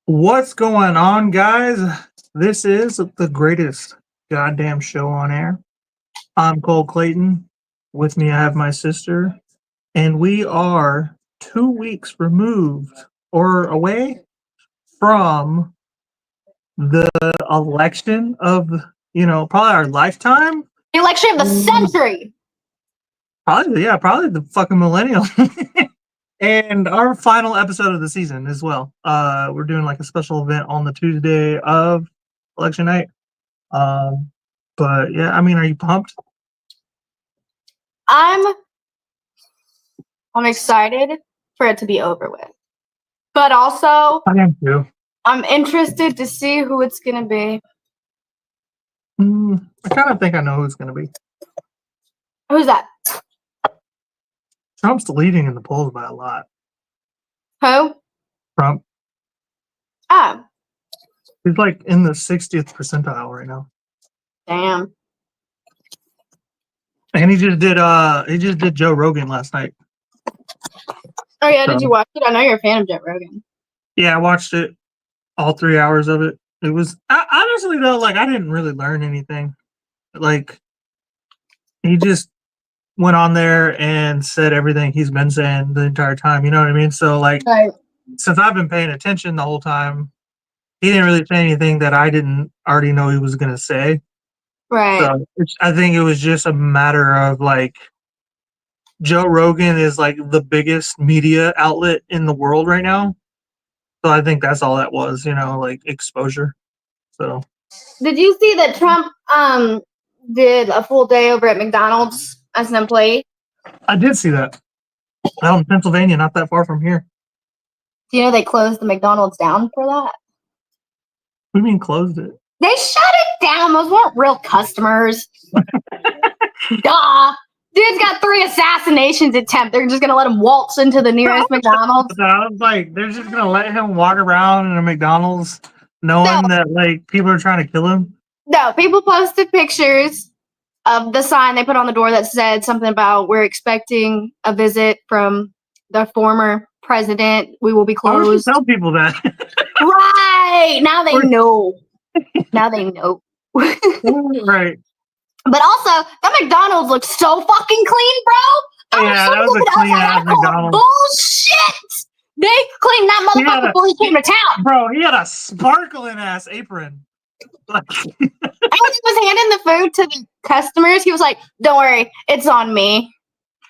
What's going on, guys? This is the greatest goddamn show on air. I'm Cole Clayton. With me, I have my sister, and we are 2 weeks removed or away from the election of, probably our lifetime. The election of the century. Probably the fucking millennial. And our final episode of the season as well. We're doing like a special event on the Tuesday of election night. But yeah, I mean, are you pumped? I'm excited for it to be over with. But also, I am too. I'm interested to see who it's going to be. I kind of think I know who it's going to be. Who's that? Trump's leading in the polls by a lot. Who? Trump. Oh. He's like in the 60th percentile right now. Damn. And he just did Joe Rogan last night. Oh yeah, did you watch it? I know you're a fan of Joe Rogan. Yeah, I watched it. All 3 hours of it. It was honestly though, like I didn't really learn anything. Like he just went on there and said everything he's been saying the entire time. You know what I mean? So like, right. Since I've been paying attention the whole time, he didn't really say anything that I didn't already know he was going to say. Right. So I think it was just a matter of like, Joe Rogan is like the biggest media outlet in the world right now. So I think that's all that was, like exposure. So did you see that Trump did a full day over at McDonald's as an employee? I did see that. Out in Pennsylvania, not that far from here. Do you know they closed the McDonald's down for that? What do you mean closed it? They shut it down. Those weren't real customers. Duh. Dude's got 3 assassinations attempt. They're just gonna let him waltz into the nearest McDonald's. I was like, they're just gonna let him walk around in a McDonald's, knowing that like people are trying to kill him. No, people posted pictures of the sign they put on the door that said something about "We're expecting a visit from the former president. We will be closed." Why would you tell people that? Right now they know. Now they know. Right. But also, that McDonald's looks so fucking clean, bro. Yeah, that was a clean ass McDonald's. Bullshit! They cleaned that motherfucker before he came to town. Bro, he had a sparkling ass apron. And when he was handing the food to the customers, he was like, "Don't worry, it's on me."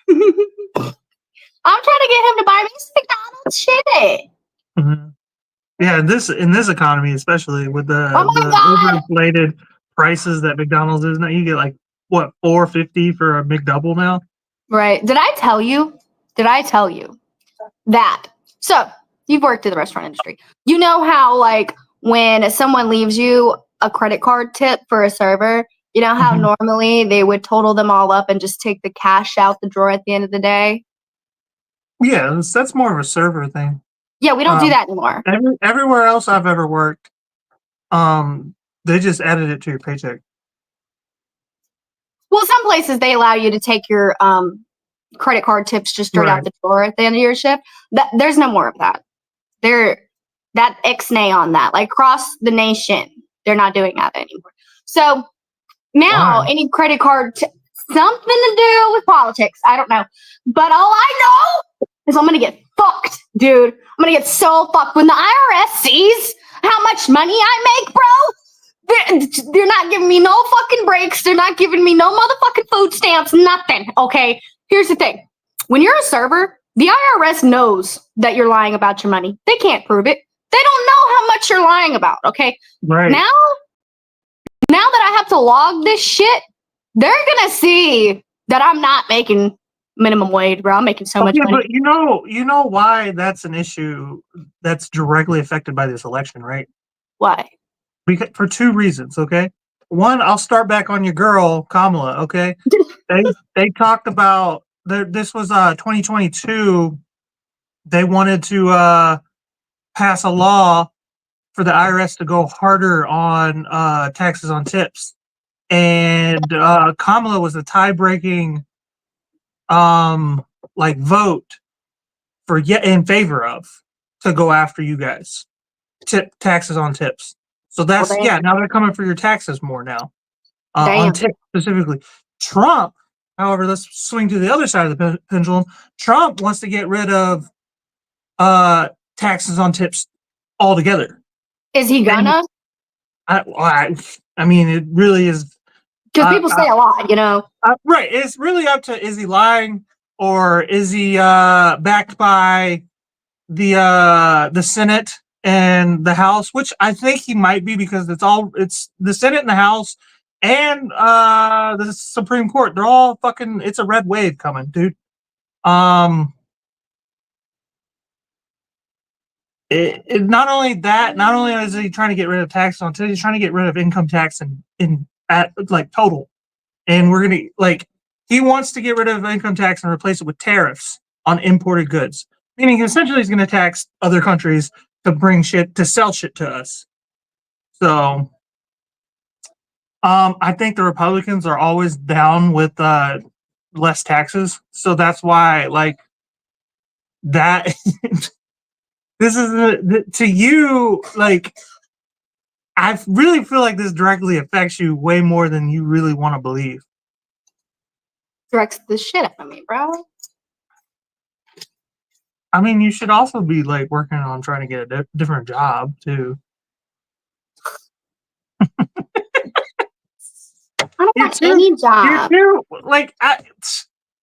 I'm trying to get him to buy me some McDonald's shit. Mm-hmm. Yeah, in this economy, especially with the overinflated prices that McDonald's is now, you get like what $4.50 for a McDouble now. Right? Did I tell you that? So you've worked in the restaurant industry. You know how like when someone leaves you a credit card tip for a server, you know how normally they would total them all up and just take the cash out the drawer at the end of the day? Yeah, that's more of a server thing. Yeah, we don't do that anymore. Everywhere else I've ever worked, they just added it to your paycheck. Well, some places they allow you to take your credit card tips just straight out the drawer at the end of your shift. There's no more of that. That ixnay on that. Like across the nation, they're not doing that anymore. So now any credit card, something to do with politics. I don't know. But all I know is I'm going to get fucked, dude. I'm going to get so fucked. When the IRS sees how much money I make, bro, they're not giving me no fucking breaks. They're not giving me no motherfucking food stamps, nothing, okay? Here's the thing. When you're a server, the IRS knows that you're lying about your money. They can't prove it. They don't know how much you're lying about, okay? Right. Now that I have to log this shit, they're going to see that I'm not making minimum wage, bro. I'm making so much money. But you know why that's an issue that's directly affected by this election, right? Why? Because for 2 reasons, okay? One, I'll start back on your girl, Kamala, okay? They talked about this was 2022. They wanted to pass a law for the IRS to go harder on taxes on tips. And Kamala was a tie-breaking vote in favor of to go after you guys. taxes on tips. So that's Well, yeah. Now they're coming for your taxes more now on damn. tips specifically. Trump, however, let's swing to the other side of the pendulum. Trump wants to get rid of taxes on tips altogether. Is he gonna? I mean, it really is. Because people say a lot, you know. Right. It's really up to, is he lying or is he backed by the Senate and the House, which I think he might be, because it's the Senate and the House and the Supreme Court. They're all fucking, it's a red wave coming, dude. Not only that, not only is he trying to get rid of taxes on tips, he's trying to get rid of income tax in at like total. And we're gonna like, he wants to get rid of income tax and replace it with tariffs on imported goods, meaning essentially he's going to tax other countries to bring shit, to sell shit to us. So, I think the Republicans are always down with less taxes, so that's why like that. This is to you like. I really feel like this directly affects you way more than you really want to believe. Directs the shit out of me, bro. I mean, you should also be like working on trying to get a different job too. I don't want any job. You're too, like,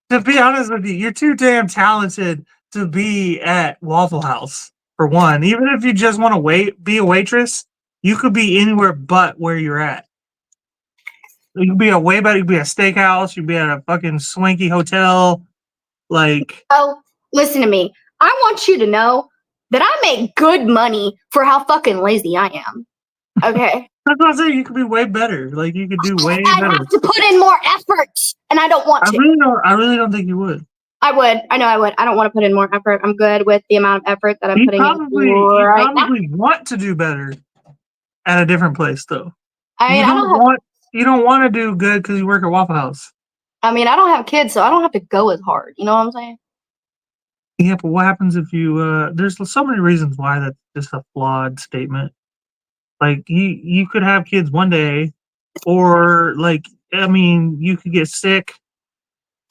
to be honest with you, you're too damn talented to be at Waffle House, for one. Even if you just want to be a waitress, you could be anywhere but where you're at. You could be a way better. You could be a steakhouse. You'd be at a fucking swanky hotel. Like, oh, listen to me. I want you to know that I make good money for how fucking lazy I am. Okay. That's what I'm saying. You could be way better. Like, you could do way better. I have to put in more effort, and I don't want to. I really don't think you would. I would. I know I would. I don't want to put in more effort. I'm good with the amount of effort that I'm putting in. You probably want to do better at a different place, though. I mean, you don't want to do good because you work at Waffle House. I mean, I don't have kids, so I don't have to go as hard. You know what I'm saying? Yeah, but what happens if you? There's so many reasons why that's just a flawed statement. Like, you could have kids one day, or like, I mean, you could get sick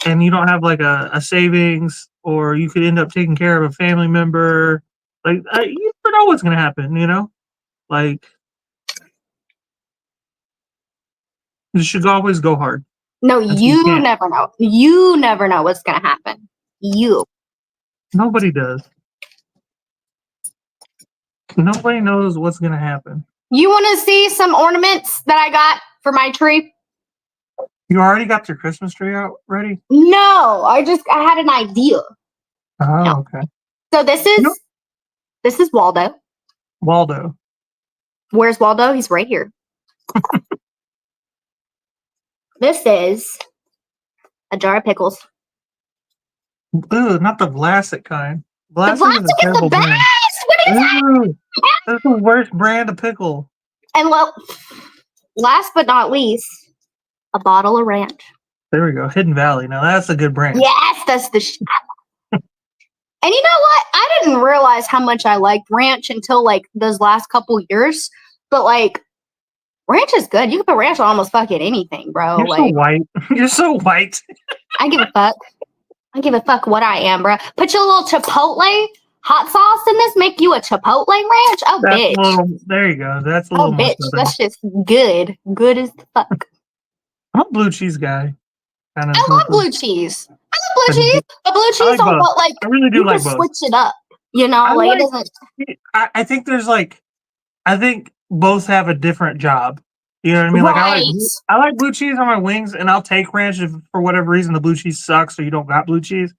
and you don't have like a savings, or you could end up taking care of a family member. Like, you never know what's gonna happen, you know? Like, you should always go hard. No, you never know. You never know what's gonna happen. Nobody does. Nobody knows what's gonna happen. You want to see some ornaments that I got for my tree? You already got your Christmas tree out ready? No, I had an idea. Oh, no. Okay. So this is Waldo. Waldo. Where's Waldo? He's right here. This is a jar of pickles. Ooh, not the Vlasic kind. Vlasic is the best. Brand. What is that? That's the worst brand of pickle. And well, last but not least, a bottle of ranch. There we go. Hidden Valley. Now that's a good brand. Yes, that's the shit. And you know what? I didn't realize how much I liked ranch until like those last couple years. But like, ranch is good. You can put ranch on almost fucking anything, bro. You're so white. You're so white. I give a fuck. I give a fuck what I am, bro. Put your little Chipotle hot sauce in this, make you a Chipotle ranch? Oh, that's bitch. There you go. That's a little bitch. That's just good. Good as the fuck. I'm a blue cheese guy. I love blue cheese. But blue cheese don't like. I really do like both. Switch it up. You know, it doesn't. I think there's like, I think both have a different job. You know what I mean? Right. Like I like blue cheese on my wings, and I'll take ranch if for whatever reason the blue cheese sucks, or you don't got blue cheese.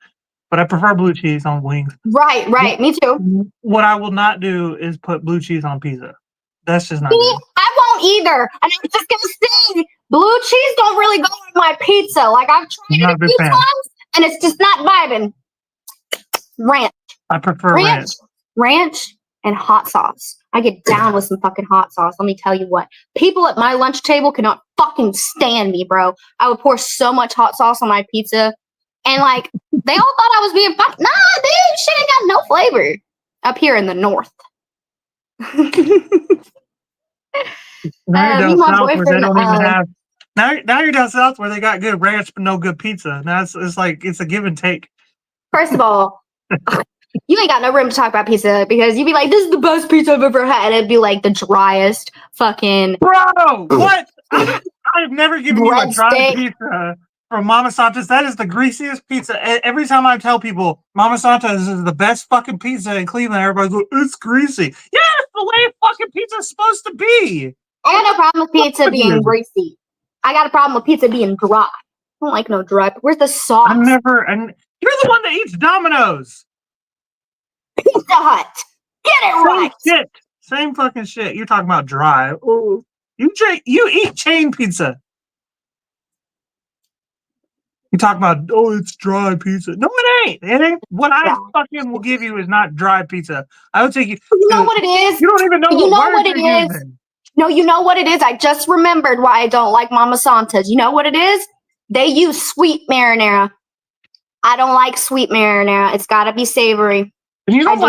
But I prefer blue cheese on wings. Right. Me too. What I will not do is put blue cheese on pizza. That's just not good. I won't either. And I'm just gonna say, blue cheese don't really go on my pizza. Like I've tried it a few times, and it's just not vibing. Ranch. I prefer ranch. Ranch and hot sauce. I get down with some fucking hot sauce. Let me tell you what. People at my lunch table cannot fucking stand me, bro. I would pour so much hot sauce on my pizza. And like, they all thought I was being fucking. Nah, dude, shit ain't got no flavor up here in the north. Now you're Me down and my south where they boyfriend. don't even have. Now you're down south where they got good ranch but no good pizza. Now it's like it's a give and take. First of all, you ain't got no room to talk about pizza because you'd be like, "This is the best pizza I've ever had," and it'd be like the driest fucking Bro, what? I've never given you a dry breadstick. pizza from Mama Santa's. That is the greasiest pizza. Every time I tell people Mama Santa's is the best fucking pizza in Cleveland, everybody's like, it's greasy. Yeah, it's the way fucking pizza's supposed to be. I got no problem with pizza being greasy. I got a problem with pizza being dry. I don't like no dry. Where's the sauce? And you're the one that eats Domino's. Pizza Hut. Get it right. Shit. Same fucking shit. You're talking about dry. Ooh. You eat chain pizza. You talk about, oh, it's dry pizza. No, it ain't. It ain't. What I fucking will give you is not dry pizza. I would take you. You know what it is? You don't even know what word you're using. No, you know what it is? I just remembered why I don't like Mama Santa's. You know what it is? They use sweet marinara. I don't like sweet marinara. It's got to be savory. And you don't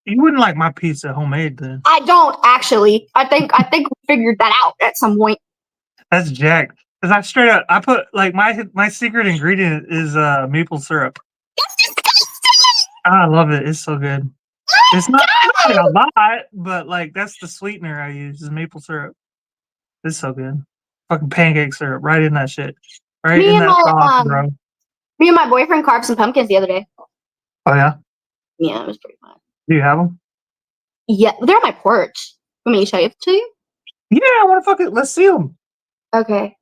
you wouldn't like my pizza homemade then. I don't actually. I think we figured that out at some point. That's jacked. Because I put like my secret ingredient is maple syrup. That's disgusting. I love it. It's so good. It's not a lot, but like that's the sweetener I use is maple syrup. It's so good. Fucking pancake syrup, right in that shit. Right in that sauce, bro. Me and my boyfriend carved some pumpkins the other day. Oh yeah? Yeah, it was pretty fun. Do you have them? Yeah, they're on my porch. Want me to show you to you? Yeah, I want to fucking let's see them. Okay.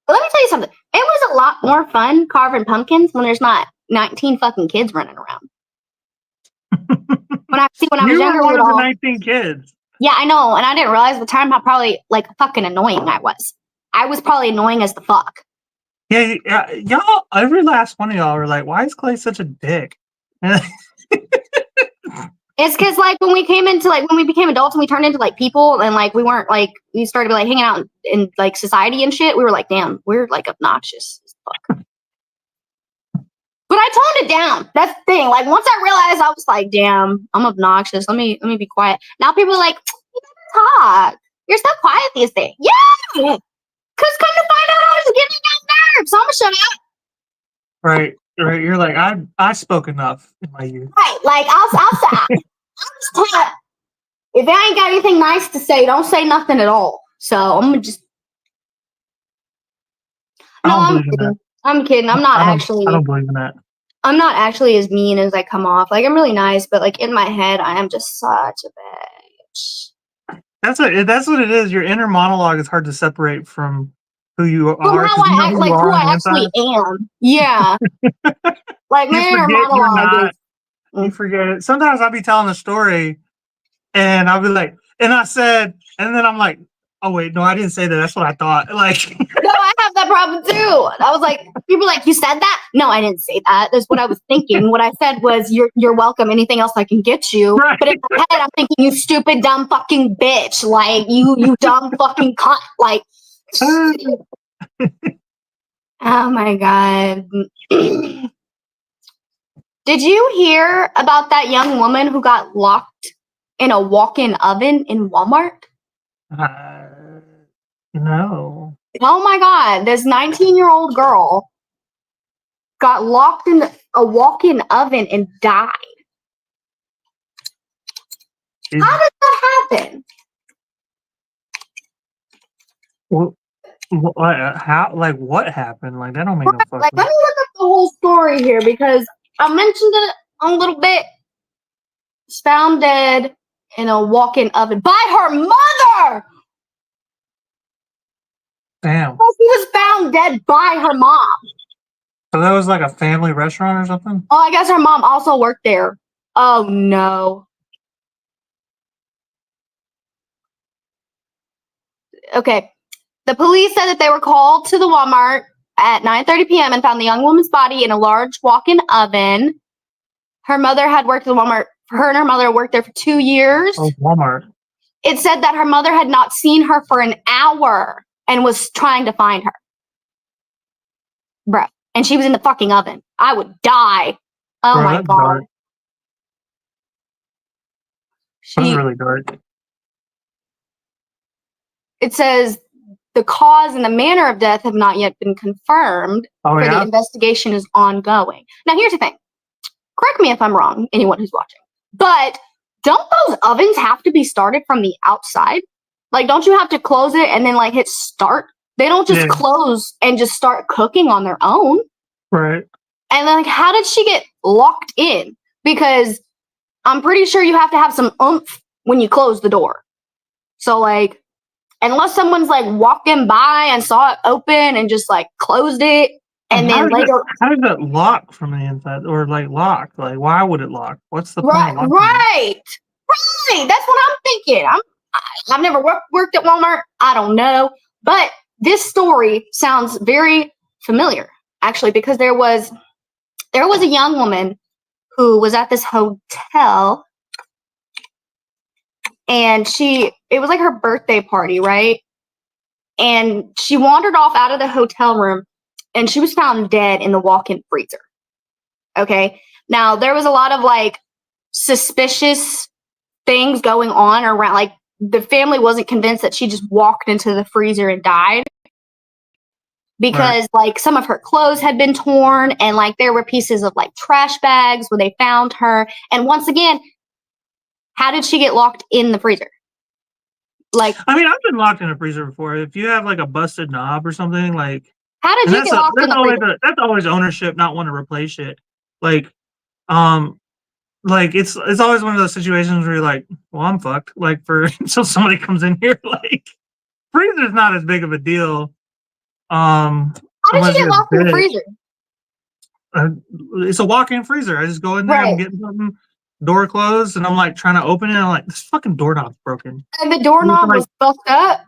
But let me tell you something. It was a lot more fun carving pumpkins when there's not 19 fucking kids running around. When I was younger, you were one of the 19 kids. Yeah, I know, and I didn't realize at the time how probably like fucking annoying I was. I was probably annoying as the fuck. Yeah, y'all. Every last one of y'all were like, "Why is Clay such a dick?" It's because like when we became adults and we turned into like people and like we started like hanging out in like society and shit. We were like, damn, we're like obnoxious as fuck. But I toned it down. That's the thing. Like once I realized, I was like, damn, I'm obnoxious. Let me be quiet. Now people are like, you gotta talk. You're so quiet these days. Yeah, because come to find out, I was getting on nerves. So I'm gonna shut up. Right. You're like, I spoke enough in my youth. Right. Like I'll just tell if I ain't got anything nice to say, don't say nothing at all. So I'm gonna just. No, I'm kidding. I'm not actually. I don't believe in that. I'm not actually as mean as I come off. Like I'm really nice, but like in my head, I am just such a bitch. That's what it is. Your inner monologue is hard to separate from who you are. From how I act, like who I actually am. Yeah. Like my inner monologue is. You forget it. Sometimes I'll be telling a story, and I'll be like, and I said, and then I'm like, oh wait, no, I didn't say that. That's what I thought. Like, no, I have that problem too. I was like, people are like, you said that? No, I didn't say that. That's what I was thinking. What I said was, you're welcome. Anything else I can get you. Right. But in my head, I'm thinking, you stupid, dumb fucking bitch. Like, you dumb fucking cunt. Like, oh my God. Did you hear about that young woman who got locked in a walk-in oven in Walmart? No. Oh my God. This 19-year-old girl got locked in a walk-in oven and died. How did that happen? Well, how? Like, what happened? Like, that don't make no fucking. Like, let me look up the whole story here because I mentioned it a little bit. Was found dead in a walk-in oven by her mother. Damn. She was found dead by her mom. So that was like a family restaurant or something? Oh, I guess her mom also worked there. Oh no. Okay. The police said that they were called to the Walmart at 9:30 p.m. and found the young woman's body in a large walk-in oven. Her mother had worked at Walmart. Her and her mother worked there for 2 years. Oh, Walmart. It said that her mother had not seen her for an hour and was trying to find her. Bruh. And she was in the fucking oven. I would die. Oh my God. Dark. That's really dark. It says the cause and the manner of death have not yet been confirmed. The investigation is ongoing. Now, here's the thing. Correct me if I'm wrong, anyone who's watching. But don't those ovens have to be started from the outside? Like, don't you have to close it and then, like, hit start? They don't just close and just start cooking on their own. Right. And then, like, how did she get locked in? Because I'm pretty sure you have to have some oomph when you close the door. So, like, unless someone's, like, walking by and saw it open and just, like, closed it, and then later... How does that lock from the inside? Or, like, lock? Like, why would it lock? What's the point of locking it? Right! That's what I'm thinking. I've never worked at Walmart. I don't know. But this story sounds very familiar, actually, because there was a young woman who was at this hotel, and it was like her birthday party, right? And she wandered off out of the hotel room, and she was found dead in the walk-in freezer. Okay? Now, there was a lot of, like, suspicious things going on around, like, the family wasn't convinced that she just walked into the freezer and died. Because, like, some of her clothes had been torn, and, like, there were pieces of, like, trash bags where they found her. And once again, how did she get locked in the freezer? Like, I mean, I've been locked in a freezer before. If you have, like, a busted knob or something, like... How did you get locked in the freezer? That's always ownership, not want to replace shit. Like, it's always one of those situations where you're like, well, I'm fucked. Like, until somebody comes in here, like, freezer's not as big of a deal. How did you get locked in the freezer? It's a walk-in freezer. I just go in there, I'm getting something, door closed, and I'm like trying to open it, and I'm like, this fucking doorknob's broken. And the doorknob was fucked up?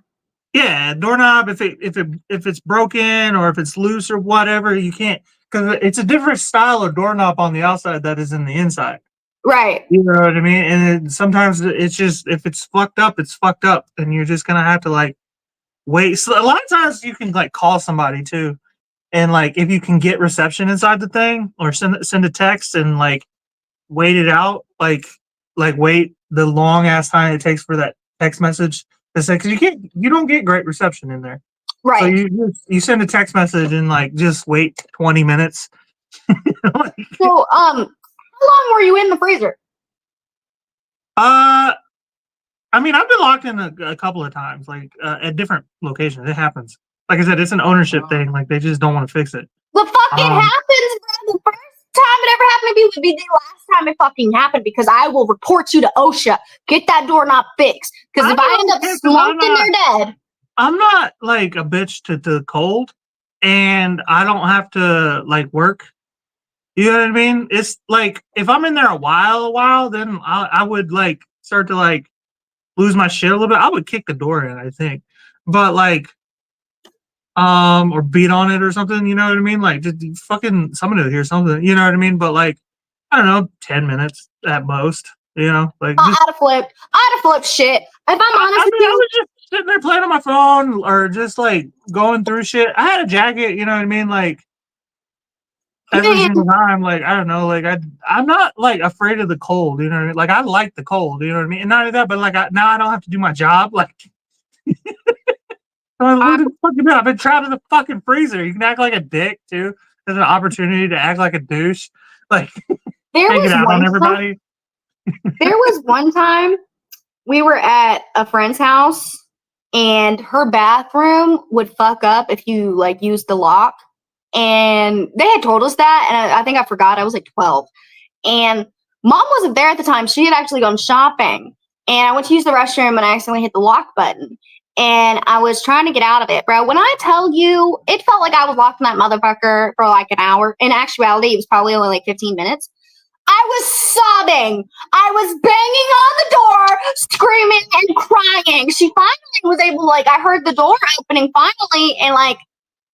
Yeah, doorknob, if it's broken or if it's loose or whatever, you can't, because it's a different style of doorknob on the outside that is in the inside. Right. You know what I mean? And sometimes it's just, if it's fucked up, it's fucked up, and you're just gonna have to, like, wait. So a lot of times you can, like, call somebody too, and, like, if you can get reception inside the thing, or send a text and, like, wait it out, like wait the long ass time it takes for that text message to say, because you don't get great reception in there. Right. So you send a text message and, like, just wait 20 minutes. So how long were you in the freezer? I mean, I've been locked in a couple of times, like, at different locations. It happens. Like I said, it's an ownership thing. Like, they just don't want to fix it. The fuck it happens, bro. The first time it ever happened to me would be the last time it fucking happened, because I will report you to OSHA. Get that doorknob fixed. Because if I end up slumped in there dead. I'm not, like, a bitch to the cold, and I don't have to, like, work. You know what I mean? It's like, if I'm in there a while, then I would, like, start to, like, lose my shit a little bit. I would kick the door in, I think. But, like, or beat on it or something, you know what I mean? Like, just fucking somebody to hear something, you know what I mean? But, like, I don't know, 10 minutes at most, you know? Like, I'd have flipped shit. If I'm honest with you, I was just sitting there playing on my phone, or just, like, going through shit. I had a jacket, you know what I mean? Like, every single time, like, I don't know, like, I'm not, like, afraid of the cold, you know what I mean? Like, I like the cold, you know what I mean? And not only that, but, like, now I don't have to do my job, like... I've been trapped in the fucking freezer. You can act like a dick too. There's an opportunity to act like a douche, like, take it out on everybody. There was one time we were at a friend's house, and her bathroom would fuck up if you, like, used the lock. And they had told us that, and I think I forgot. I was like 12, and mom wasn't there at the time. She had actually gone shopping, and I went to use the restroom, and I accidentally hit the lock button. And I was trying to get out of it, bro. When I tell you, it felt like I was locked in that motherfucker for like an hour. In actuality, it was probably only like 15 minutes. I was sobbing. I was banging on the door, screaming and crying. She finally was able to, like, I heard the door opening finally, and, like,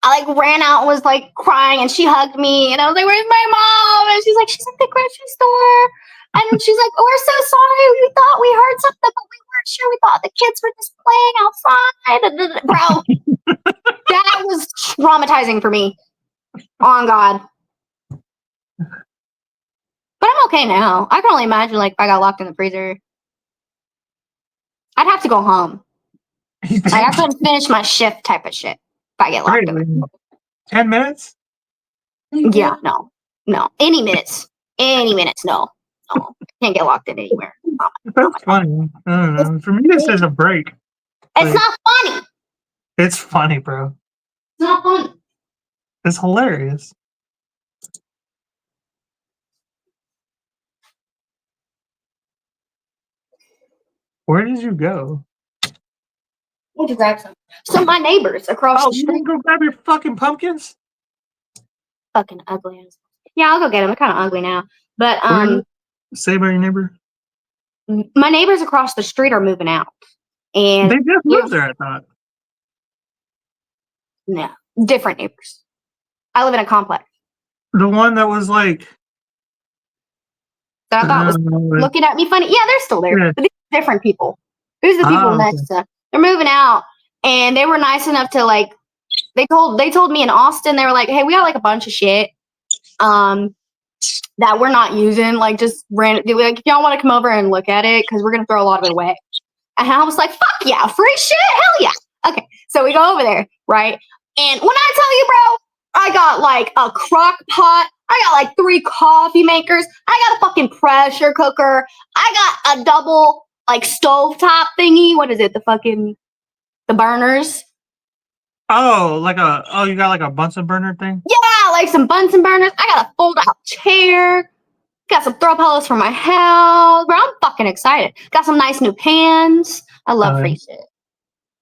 I, like, ran out and was, like, crying, and she hugged me, and I was like, where's my mom? And she's at the grocery store. And she's like, oh, we're so sorry. We thought we heard something, but we weren't sure. We thought the kids were just playing outside. Bro, that was traumatizing for me. On God. But I'm okay now. I can only imagine, like, if I got locked in the freezer. I'd have to go home. You think? I couldn't finish my shift type of shit if I get locked in. 10 minutes? Yeah, no. Any minutes, no. Can't get locked in anywhere. That's funny. I don't know. For me, this is a break. It's not funny. It's funny, bro. It's not funny. It's hilarious. Where did you go? Where'd you grab some? So my neighbors across the You street. didn't go grab your fucking pumpkins? Fucking ugly ass. Yeah, I'll go get them. They're kind of ugly now. But Say about your neighbor. my neighbors across the street are moving out, and They just moved there. I thought. No, different neighbors. I live in a complex. The one that was like. That I thought was looking at me funny. Yeah, they're still there. Yeah. But these are different people. These are the people next to. They're moving out, and they were nice enough to like. They told me in Austin, they were like, "Hey, we got like a bunch of shit, that we're not using. Like, just random. Like, if y'all want to come over and look at it, because we're gonna throw a lot of it away." And I was like, "Fuck yeah, free shit, hell yeah." Okay, so we go over there, right? And when I tell you, bro, I got like a crock pot. I got like 3 coffee makers. I got a fucking pressure cooker. I got a double like stovetop thingy. What is it? The burners. Oh, you got like a Bunsen burner thing? Yeah, like some Bunsen burners. I got a fold out chair. Got some throw pillows for my house. Bro, I'm fucking excited. Got some nice new pans. I love free shit.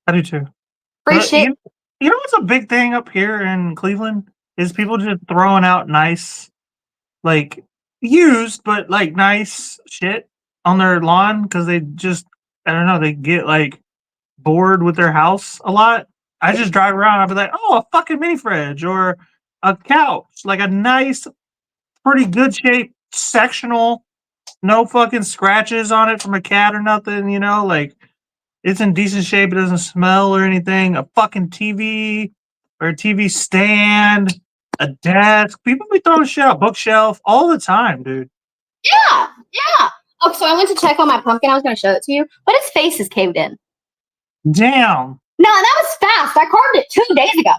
I do too. Free shit. You know what's a big thing up here in Cleveland? Is people just throwing out nice, like, used, but, like, nice shit on their lawn because they just, I don't know, they get, like, bored with their house a lot. I just drive around, I'll be like, oh, a fucking mini fridge or a couch, like a nice, pretty good shape sectional, no fucking scratches on it from a cat or nothing, you know, like, it's in decent shape, it doesn't smell or anything, a fucking TV or a TV stand, a desk. People be throwing shit out, bookshelf, all the time, dude. Yeah. Oh, so I went to check on my pumpkin. I was going to show it to you, but its face is caved in. Damn. No, that was fast. I carved it 2 days ago.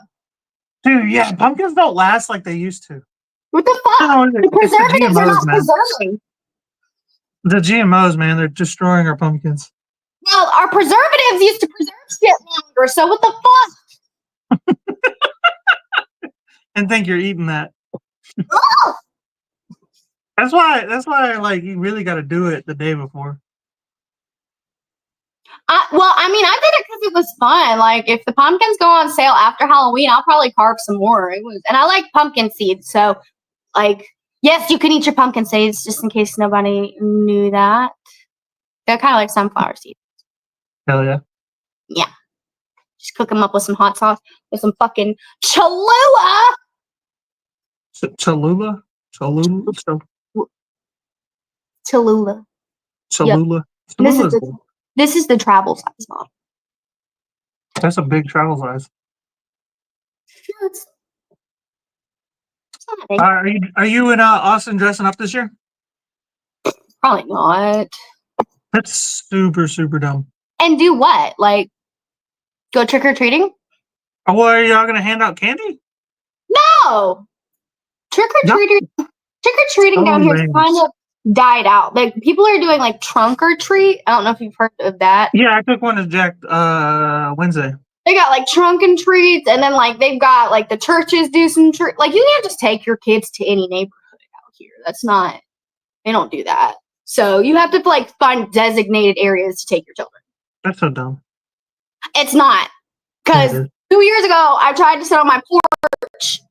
Dude, yeah, pumpkins don't last like they used to. What the fuck? The preservatives are not preserving. The GMOs, man, they're destroying our pumpkins. Well, our preservatives used to preserve shit longer, so what the fuck? And think you're eating that. Oh! That's why, like, you really got to do it the day before. I did it because it was fun. Like, if the pumpkins go on sale after Halloween, I'll probably carve some more. And I like pumpkin seeds, so, like, yes, you can eat your pumpkin seeds, just in case nobody knew that. They're kind of like sunflower seeds. Hell yeah. Yeah. Just cook them up with some hot sauce, with some fucking Cholula. Cholula? Cholula. Cholula. Yep. This is the travel size model. That's a big travel size. It's not big. Are you in Austin dressing up this year? Probably not. That's super, super dumb. And do what? Like, go trick or treating? Oh, are y'all gonna hand out candy? No. Trick or treating down here is kind of died out. Like, people are doing like trunk or treat. I don't know if you've heard of that. Yeah, I took one to Jack Wednesday. They got like trunk and treats, and then like they've got like the churches do some treat. Like, you can't just take your kids to any neighborhood out here. That's not. They don't do that. So you have to like find designated areas to take your children. That's so dumb. It's not, because 2 years ago I tried to sit on my porch,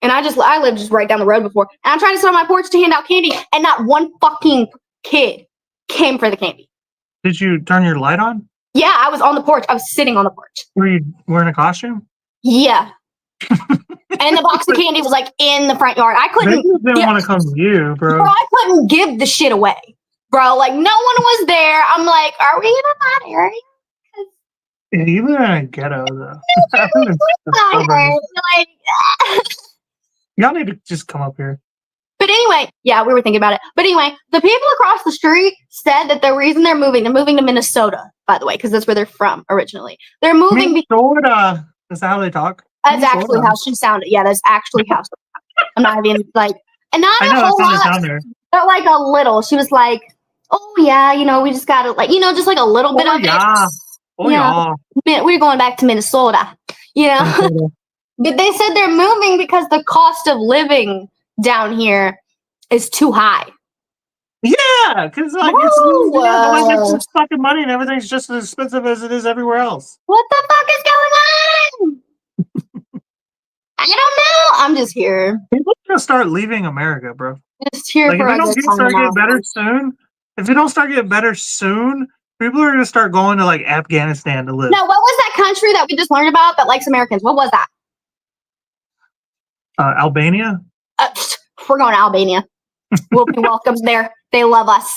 and I lived just right down the road before, and I tried to sit on my porch to hand out candy, and not one fucking kid came for the candy. Did you turn your light on? Yeah, I was on the porch. I was sitting on the porch. Were you wearing a costume? Yeah. And the box of candy was like in the front yard. I couldn't. They didn't want to come to you, bro. I couldn't give the shit away, bro. Like, no one was there. I'm like, are we in a bad area? Yeah, you live in a ghetto, though. Like, y'all need to just come up here. But anyway, yeah, we were thinking about it. But anyway, the people across the street said that the reason they're moving to Minnesota. by the way, because that's where they're from originally. They're moving. Minnesota. Is that how they talk? That's actually how she sounded. Yeah, that's actually how. I'm not even like, and not I a know whole that's how they lot, sound there. but like a little. She was like, "Oh yeah, we just gotta like, just like a little bit of yeah. it. Oh yeah. We're going back to Minnesota, But they said they're moving because the cost of living down here is too high. Yeah, because like it's Louisiana, it's just fucking money and everything's just as expensive as it is everywhere else. What the fuck is going on? I don't know. I'm just here. People are gonna start leaving America, bro. Just here like, for if it don't start getting better soon, if it don't start getting better soon, people are gonna start going to like Afghanistan to live. Now, what was that country that we just learned about that likes Americans? What was that? Albania. We're going to Albania. We'll be welcomed there. They love us.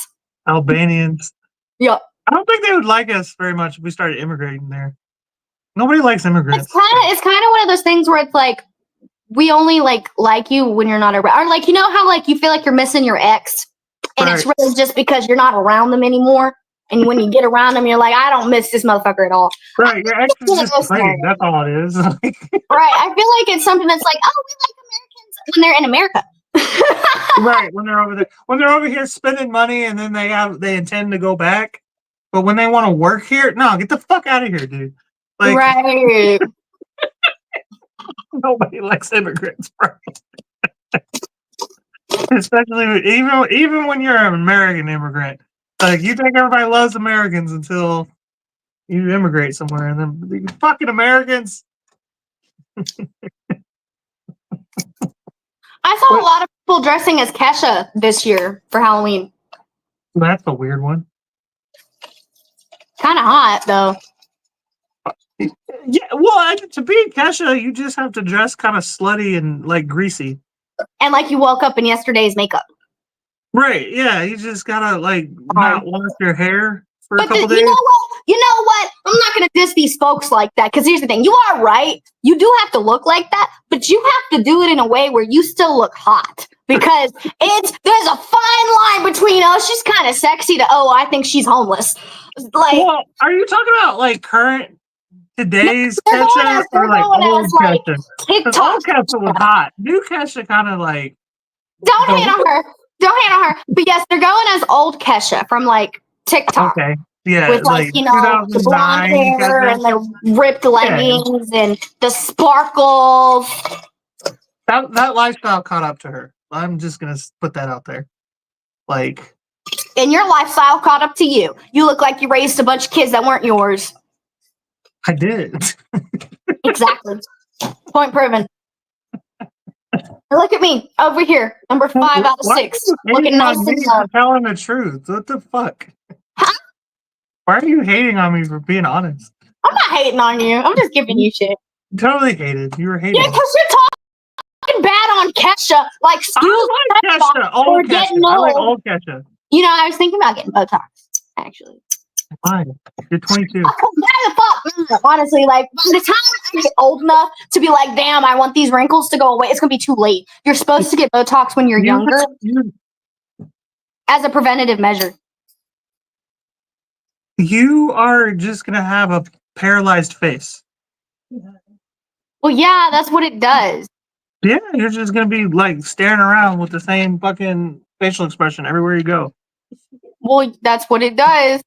Albanians. Yep. I don't think they would like us very much if we started immigrating there. Nobody likes immigrants. It's kind of one of those things where it's like we only like you when you're not around, or like how like you feel like you're missing your ex, and it's really just because you're not around them anymore. And when you get around them, you're like, I don't miss this motherfucker at all. Right, your ex is just playing. That's all it is. Right. I feel like it's something that's like, oh, we like Americans when they're in America. Right, when they're over there, when they're over here spending money, and then they intend to go back, but when they want to work here, no, get the fuck out of here, dude. Like, right. Nobody likes immigrants, bro. Especially even when you're an American immigrant. Like, you think everybody loves Americans until you immigrate somewhere, and then these fucking Americans. I saw a lot of people dressing as Kesha this year for Halloween. That's a weird one. Kind of hot, though. Yeah, well, to be Kesha, you just have to dress kind of slutty and like greasy. And like you woke up in yesterday's makeup. Right, yeah, you just gotta like not wash your hair for a couple days. You know what? I'm not gonna diss these folks like that, because here's the thing. You are right. You do have to look like that, but you have to do it in a way where you still look hot. Because there's a fine line between, oh, she's kind of sexy, to, oh, I think she's homeless. Like, well, are you talking about like today's Kesha or like old Kesha? Because old Kesha was hot. New Kesha kind of like. Don't hate on her. Don't hate on her. But yes, they're going as old Kesha from like TikTok. Okay. Yeah. With like the blonde hair and the ripped leggings and the sparkles. That lifestyle caught up to her. I'm just gonna put that out there. Like. And your lifestyle caught up to you. You look like you raised a bunch of kids that weren't yours. I did. Exactly. Point proven. Look at me over here, number 5 out of 6, looking nice and young. Telling the truth. What the fuck? Huh? Why are you hating on me for being honest? I'm not hating on you. I'm just giving you shit. Totally hated. You were hating. Yeah, because you're talking bad on Kesha. Like, I like Kesha. Old Kesha. I like old Kesha. I was thinking about getting Botox, actually. Why? You're 22. Honestly, like, by the time I get old enough to be like, damn, I want these wrinkles to go away, it's going to be too late. You're supposed to get Botox when you're younger as a preventative measure. You are just going to have a paralyzed face. Well, yeah, that's what it does. Yeah, you're just going to be like staring around with the same fucking facial expression everywhere you go. Well, that's what it does.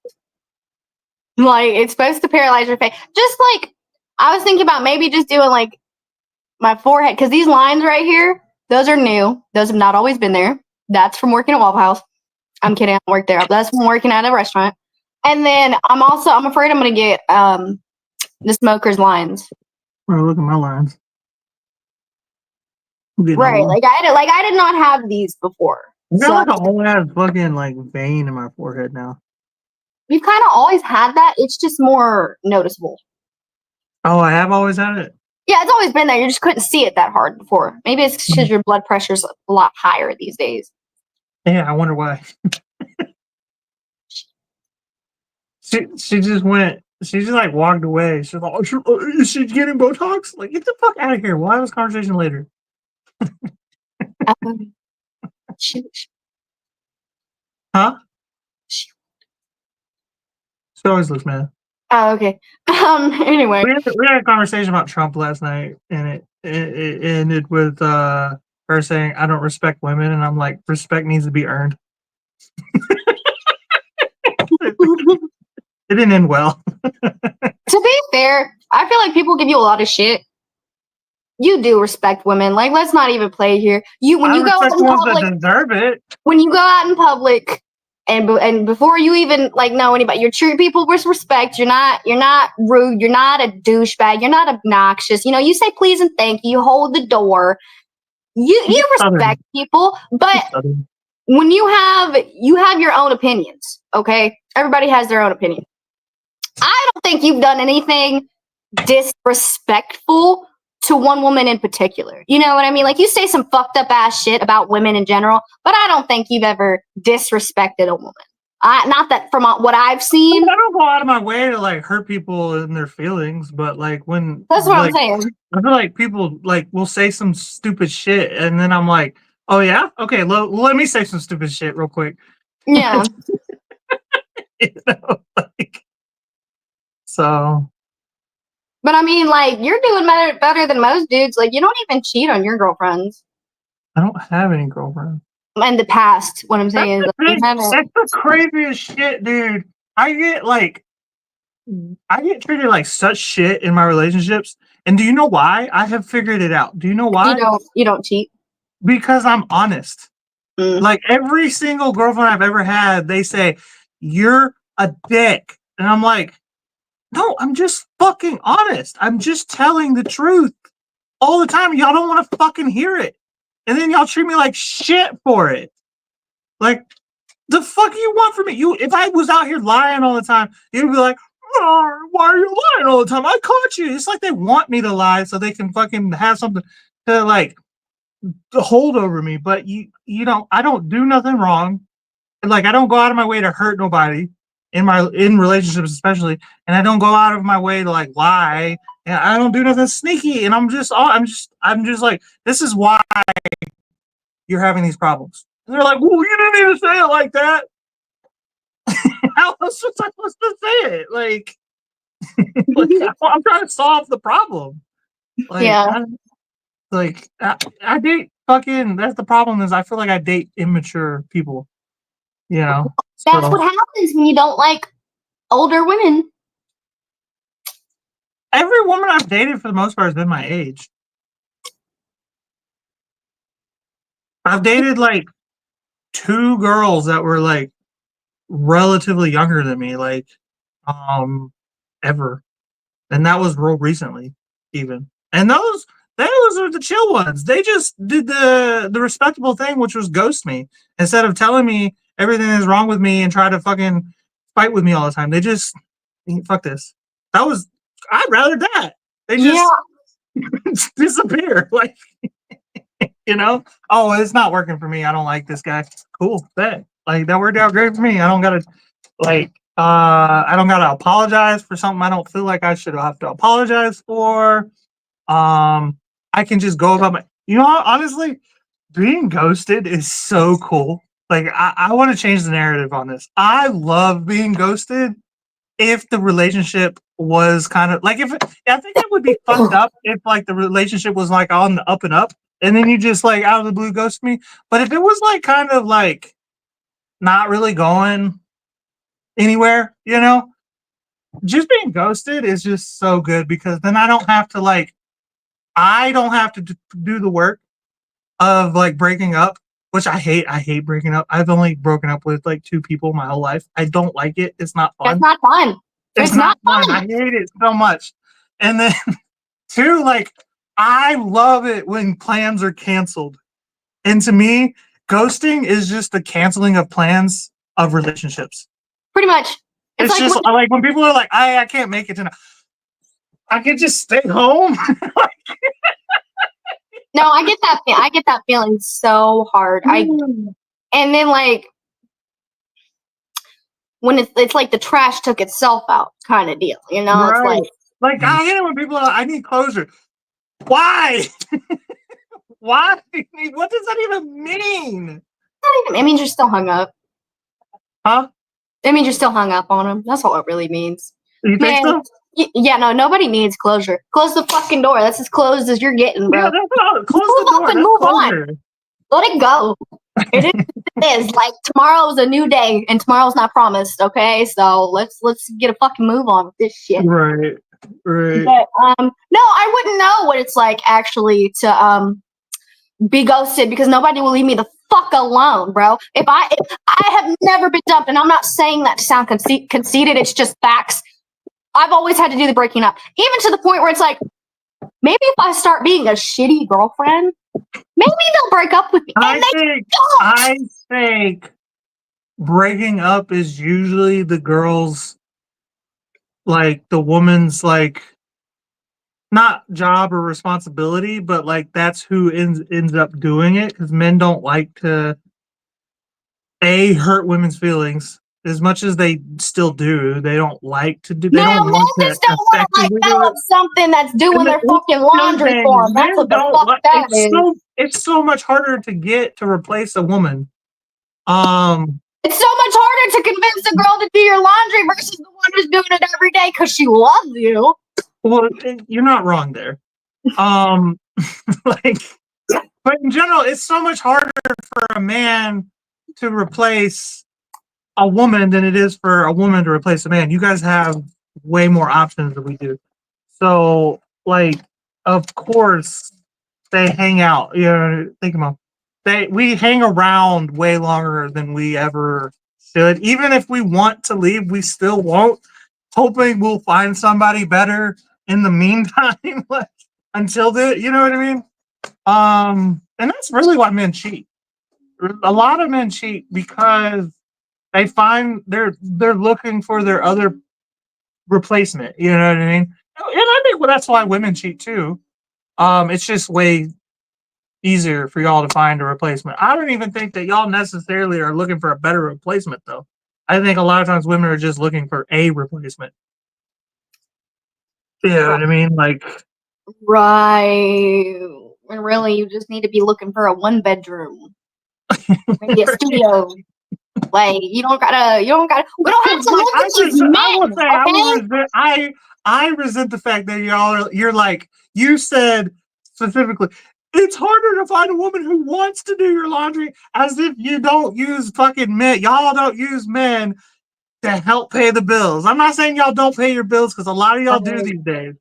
Like, it's supposed to paralyze your face. Just like, I was thinking about maybe just doing like my forehead, because these lines right here, those are new. Those have not always been there. That's from working at Waffle House. I'm kidding, I don't work there. That's from working at a restaurant. And then I'm afraid I'm going to get the smoker's lines. Oh, look at my lines. Right, like I did not have these before. I got like a whole ass fucking like vein in my forehead now. We've kind of always had that. It's just more noticeable. Oh, I have always had it? Yeah, it's always been there. You just couldn't see it that hard before. Maybe it's because your blood pressure's a lot higher these days. Yeah, I wonder why. She just like walked away. She's like, is she getting Botox? Like, get the fuck out of here. We'll have this conversation later. Huh? She always looks mad. Oh, okay. Anyway. We had a conversation about Trump last night, and it ended with her saying, "I don't respect women," and I'm like, "Respect needs to be earned." It didn't end well. To be fair, I feel like people give you a lot of shit. You do respect women. Like, let's not even play here. When you go out in public, deserve it. When you go out in public, and before you even like know anybody, you're treating people with respect. You're not rude. You're not a douchebag. You're not obnoxious. You know, you say please and thank you. You hold the door. You respect people, but when you have your own opinions. Okay, everybody has their own opinion. I don't think you've done anything disrespectful to one woman in particular. You know what I mean? Like, you say some fucked up ass shit about women in general, but I don't think you've ever disrespected a woman. Not that from what I've seen. I don't go out of my way to like hurt people in their feelings, but like when that's what I'm saying. I feel like people like will say some stupid shit, and then I'm like, oh yeah, okay, let me say some stupid shit real quick. Yeah. You know, like, so. But I mean, like, you're doing better than most dudes. Like, you don't even cheat on your girlfriends. I don't have any girlfriends. In the past, what I'm saying is, that's the craziest shit, dude. I get treated like such shit in my relationships, and do you know why? I have figured it out. Do you know why? You don't cheat because I'm honest. Like, every single girlfriend I've ever had, they say you're a dick, and I'm like, no, I'm just fucking honest. I'm just telling the truth all the time. Y'all don't want to fucking hear it. And then y'all treat me like shit for it. Like, the fuck you want from me? If I was out here lying all the time, you'd be like, oh, why are you lying all the time? I caught you. It's like they want me to lie so they can fucking have something to like hold over me. But you know, I don't do nothing wrong. Like, I don't go out of my way to hurt nobody in relationships, especially, and I don't go out of my way to like lie, and I don't do nothing sneaky. And I'm just like, this is why you're having these problems. And they're like, well, you didn't even say it like that. How else was I supposed to say it? Like, I'm trying to solve the problem. Like, yeah. I date fucking. That's the problem. Is I feel like I date immature people. You know, that's what happens when you don't like older women. Every woman I've dated for the most part has been my age. I've dated like 2 girls that were like relatively younger than me, like ever. And that was real recently, even. And those are the chill ones. They just did the respectable thing, which was ghost me. Instead of telling me everything is wrong with me and try to fucking fight with me all the time. They just fuck this. I'd rather that. They just disappear. Like, you know, oh, it's not working for me. I don't like this guy. Cool, bet. Like, that worked out great for me. I don't gotta apologize for something I don't feel like I should have to apologize for. I can just go about my, honestly, being ghosted is so cool. Like, I want to change the narrative on this. I love being ghosted if the relationship was kind of like, I think it would be fucked up if like the relationship was like on the up and up, and then you just like out of the blue ghost me. But if it was like kind of like not really going anywhere, just being ghosted is just so good, because then I don't have to do the work of like breaking up, which I hate. I hate breaking up. I've only broken up with like 2 people my whole life. I don't like it. It's not fun. It's not fun. It's not fun. I hate it so much. And then 2, like, I love it when plans are canceled. And to me, ghosting is just the canceling of plans of relationships. Pretty much. It's like just like when people are like, I can't make it tonight. I can just stay home. No, I get that. I get that feeling so hard. And then like when it's like the trash took itself out kind of deal, Right. It's like I hate it when people are like, I need closure. Why? Why? What does that even mean? It means you're still hung up. Huh? It means you're still hung up on them. That's all it really means. You think so? Yeah, no, nobody needs closure. Close the fucking door. That's as closed as you're getting, bro. Yeah, that's all. Close the door. And That's move closure. on. Let it go. It is like tomorrow's a new day, and tomorrow's not promised. Okay, so let's get a fucking move on with this shit. Right. But no, I wouldn't know what it's like actually to be ghosted because nobody will leave me the fuck alone, bro. If I have never been dumped, and I'm not saying that to sound conceited. It's just facts. I've always had to do the breaking up, even to the point where it's like, maybe if I start being a shitty girlfriend, maybe they'll break up with me. I think breaking up is usually the girl's, like, the woman's, like, not job or responsibility, but like that's who ends up doing it, because men don't like to hurt women's feelings as much as they still do. They don't like to do. They don't want to just don't want to let go of something that's doing their fucking laundry for them. That's what the fuck that is. It's so much harder to get to replace a woman. It's so much harder to convince a girl to do your laundry versus the one who's doing it every day because she loves you. Well, you're not wrong there. Like, but in general, it's so much harder for a man to replace a woman than it is for a woman to replace a man. You guys have way more options than we do. So, like, of course, they hang out. You know, think about we hang around way longer than we ever should. Even if we want to leave, we still won't, hoping we'll find somebody better in the meantime. Like, until you know what I mean? And that's really why men cheat. A lot of men cheat because they find they're looking for their other replacement. You know what I mean? And I think that's why women cheat too. It's just way easier for y'all to find a replacement. I don't even think that y'all necessarily are looking for a better replacement, though. I think a lot of times women are just looking for a replacement. You know what I mean? Like, right. And really, you just need to be looking for a 1-bedroom, maybe a studio. Like, you don't gotta. We don't have to look at these men. I resent the fact that you're like, you said specifically, it's harder to find a woman who wants to do your laundry, as if you don't use fucking men. Y'all don't use men to help pay the bills. I'm not saying y'all don't pay your bills, because a lot of y'all do these days,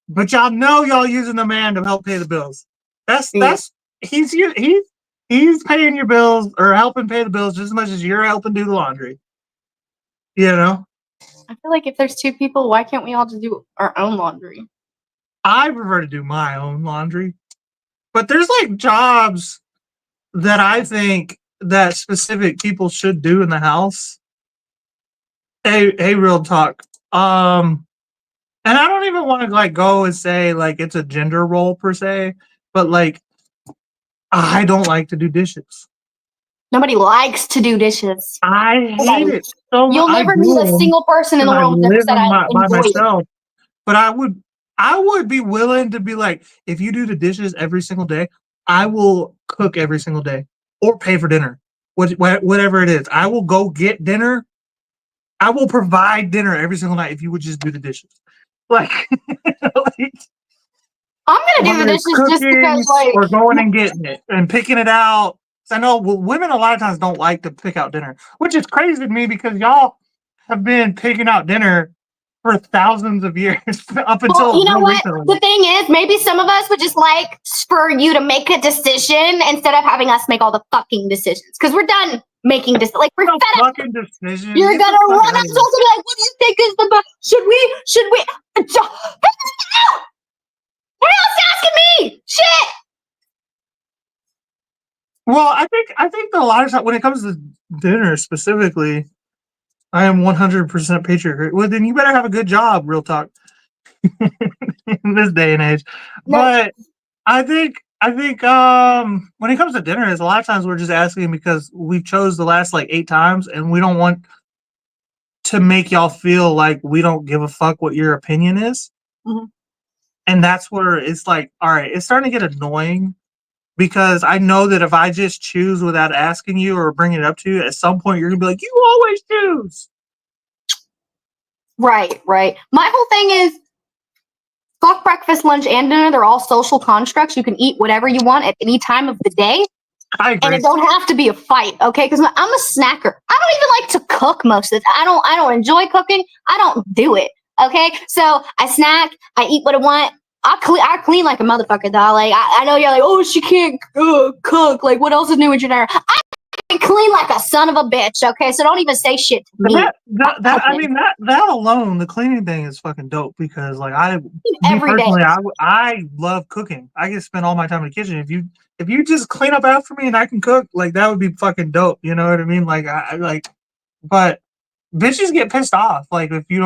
but y'all know y'all using a man to help pay the bills. He's paying your bills or helping pay the bills just as much as you're helping do the laundry. You know? I feel like if there's two people, why can't we all just do our own laundry? I prefer to do my own laundry. But there's like jobs that I think that specific people should do in the house. Hey, real talk. And I don't even want to like go and say like it's a gender role per se, but like I don't like to do dishes. Nobody likes to do dishes. I hate it so much. You'll never meet a single person in the world that said I enjoy myself. It. But I would be willing to be like, if you do the dishes every single day, I will cook every single day or pay for dinner, whatever it is. I will go get dinner. I will provide dinner every single night if you would just do the dishes. Like, I'm gonna do the dishes just because, like, or going and getting it and picking it out. I know women a lot of times don't like to pick out dinner, which is crazy to me because y'all have been picking out dinner for thousands of years up until you know what? recently. The thing is, maybe some of us would just like for you to make a decision instead of having us make all the fucking decisions, because we're done making decisions. Like, we're fed up. Fucking decision. You're gonna run up to us and be like, "What do you think is the best? Should we?" What else asking me? Shit. Well, I think that a lot of times when it comes to dinner specifically, I am 100% patriot. Well, then you better have a good job, real talk, in this day and age. No. But I think when it comes to dinner, is a lot of times we're just asking because we chose the last like 8 times, and we don't want to make y'all feel like we don't give a fuck what your opinion is. Mm-hmm. And that's where it's like, all right, it's starting to get annoying. Because I know that if I just choose without asking you or bringing it up to you, at some point you're gonna be like, "You always choose." Right. My whole thing is, fuck breakfast, lunch, and dinner. They're all social constructs. You can eat whatever you want at any time of the day. I agree. And it don't have to be a fight, okay? Because I'm a snacker. I don't even like to cook most of the time. I don't enjoy cooking. I don't do it, okay? So I snack. I eat what I want. I clean like a motherfucker, though. Like, I know you're like, oh, she can't cook. Like, what else is new with your dinner? I clean like a son of a bitch, okay? So don't even say shit to me. That alone, the cleaning thing is fucking dope because, like, Every day. I love cooking. I can spend all my time in the kitchen. If you just clean up after me and I can cook, like, that would be fucking dope. You know what I mean? Like, but bitches get pissed off, like, if you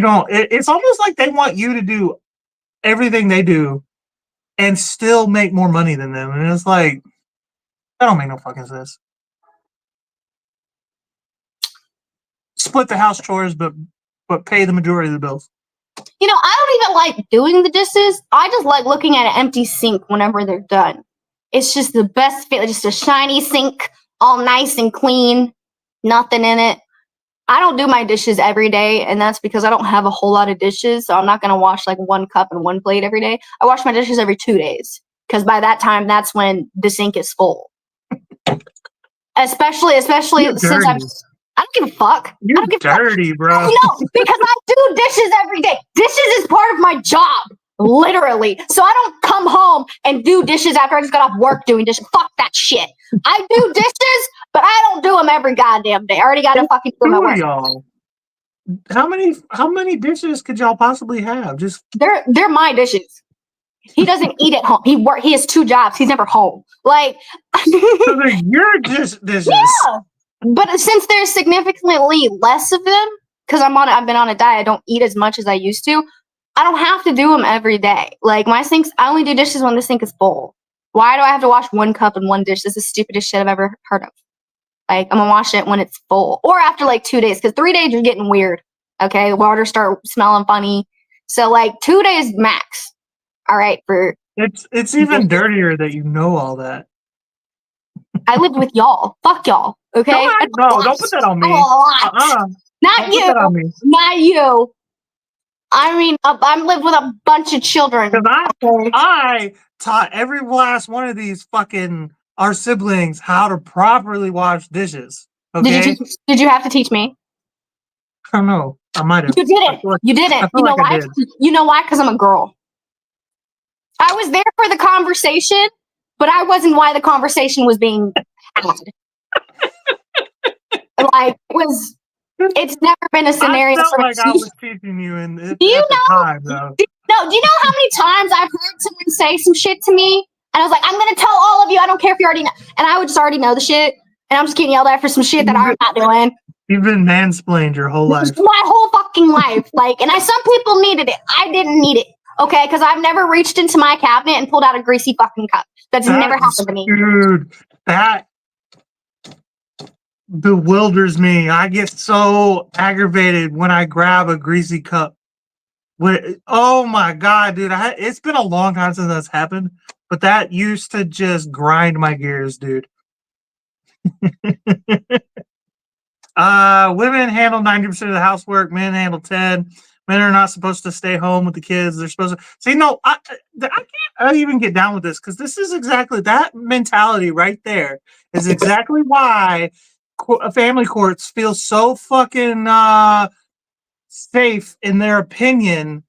don't, it's almost like they want you to do everything they do and still make more money than them. And it's like, that don't make no fucking sense. Split the house chores, but pay the majority of the bills. You know, I don't even like doing the dishes. I just like looking at an empty sink whenever they're done. It's just the best feeling. Just a shiny sink, all nice and clean, nothing in it. I don't do my dishes every day, and that's because I don't have a whole lot of dishes, so I'm not going to wash like one cup and one plate every day. I wash my dishes every 2 days, because by that time, that's when the sink is full. Especially since I don't give a fuck. You're dirty, bro. No, because I do dishes every day. Dishes is part of my job, literally. So I don't come home and do dishes after I just got off work doing dishes. Fuck that shit. I do dishes, but I don't do them every goddamn day. I already got to fucking do my work. Y'all? How many dishes could y'all possibly have? Just they're my dishes. He doesn't eat at home. He has 2 jobs. He's never home. Like, so they're your dishes. Yeah. But since there's significantly less of them, because I've been on a diet, I don't eat as much as I used to. I don't have to do them every day. Like, my sinks, I only do dishes when the sink is full. Why do I have to wash 1 cup and 1 dish? This is the stupidest shit I've ever heard of. Like, I'm gonna wash it when it's full, or after like 2 days, because 3 days you're getting weird. Okay, water start smelling funny. So like 2 days max. All right, for it's even dirtier that you know all that. I lived with y'all. Fuck y'all. Okay. No, don't put that on me. Not you. Not you. I mean, I'm lived with a bunch of children. Because I taught every last one of these fucking our siblings how to properly wash dishes. Okay. Did you have to teach me? I don't know. I might have. You didn't. You didn't. You know why? You know why? Because I'm a girl. I was there for the conversation, but I wasn't why the conversation was being had. Like, it's never been a scenario. I felt like I was teaching you in do you know how many times I've heard someone say some shit to me, and I was like, I'm gonna tell all of you, I don't care if you already know, and I would just already know the shit, and I'm just getting yelled at for some shit that I'm not doing. You've been mansplained your whole life. My whole fucking life. Like, and some people needed it. I didn't need it. Okay, because I've never reached into my cabinet and pulled out a greasy fucking cup. That's never happened to me. Dude, that bewilders me. I get so aggravated when I grab a greasy cup. Oh my god, dude! It's been a long time since that's happened, but that used to just grind my gears, dude. Women handle 90% of the housework. Men handle 10%. Men are not supposed to stay home with the kids. They're supposed to see. No, I can't even get down with this because this is exactly that mentality right there is exactly why family courts feel so fucking safe in their opinion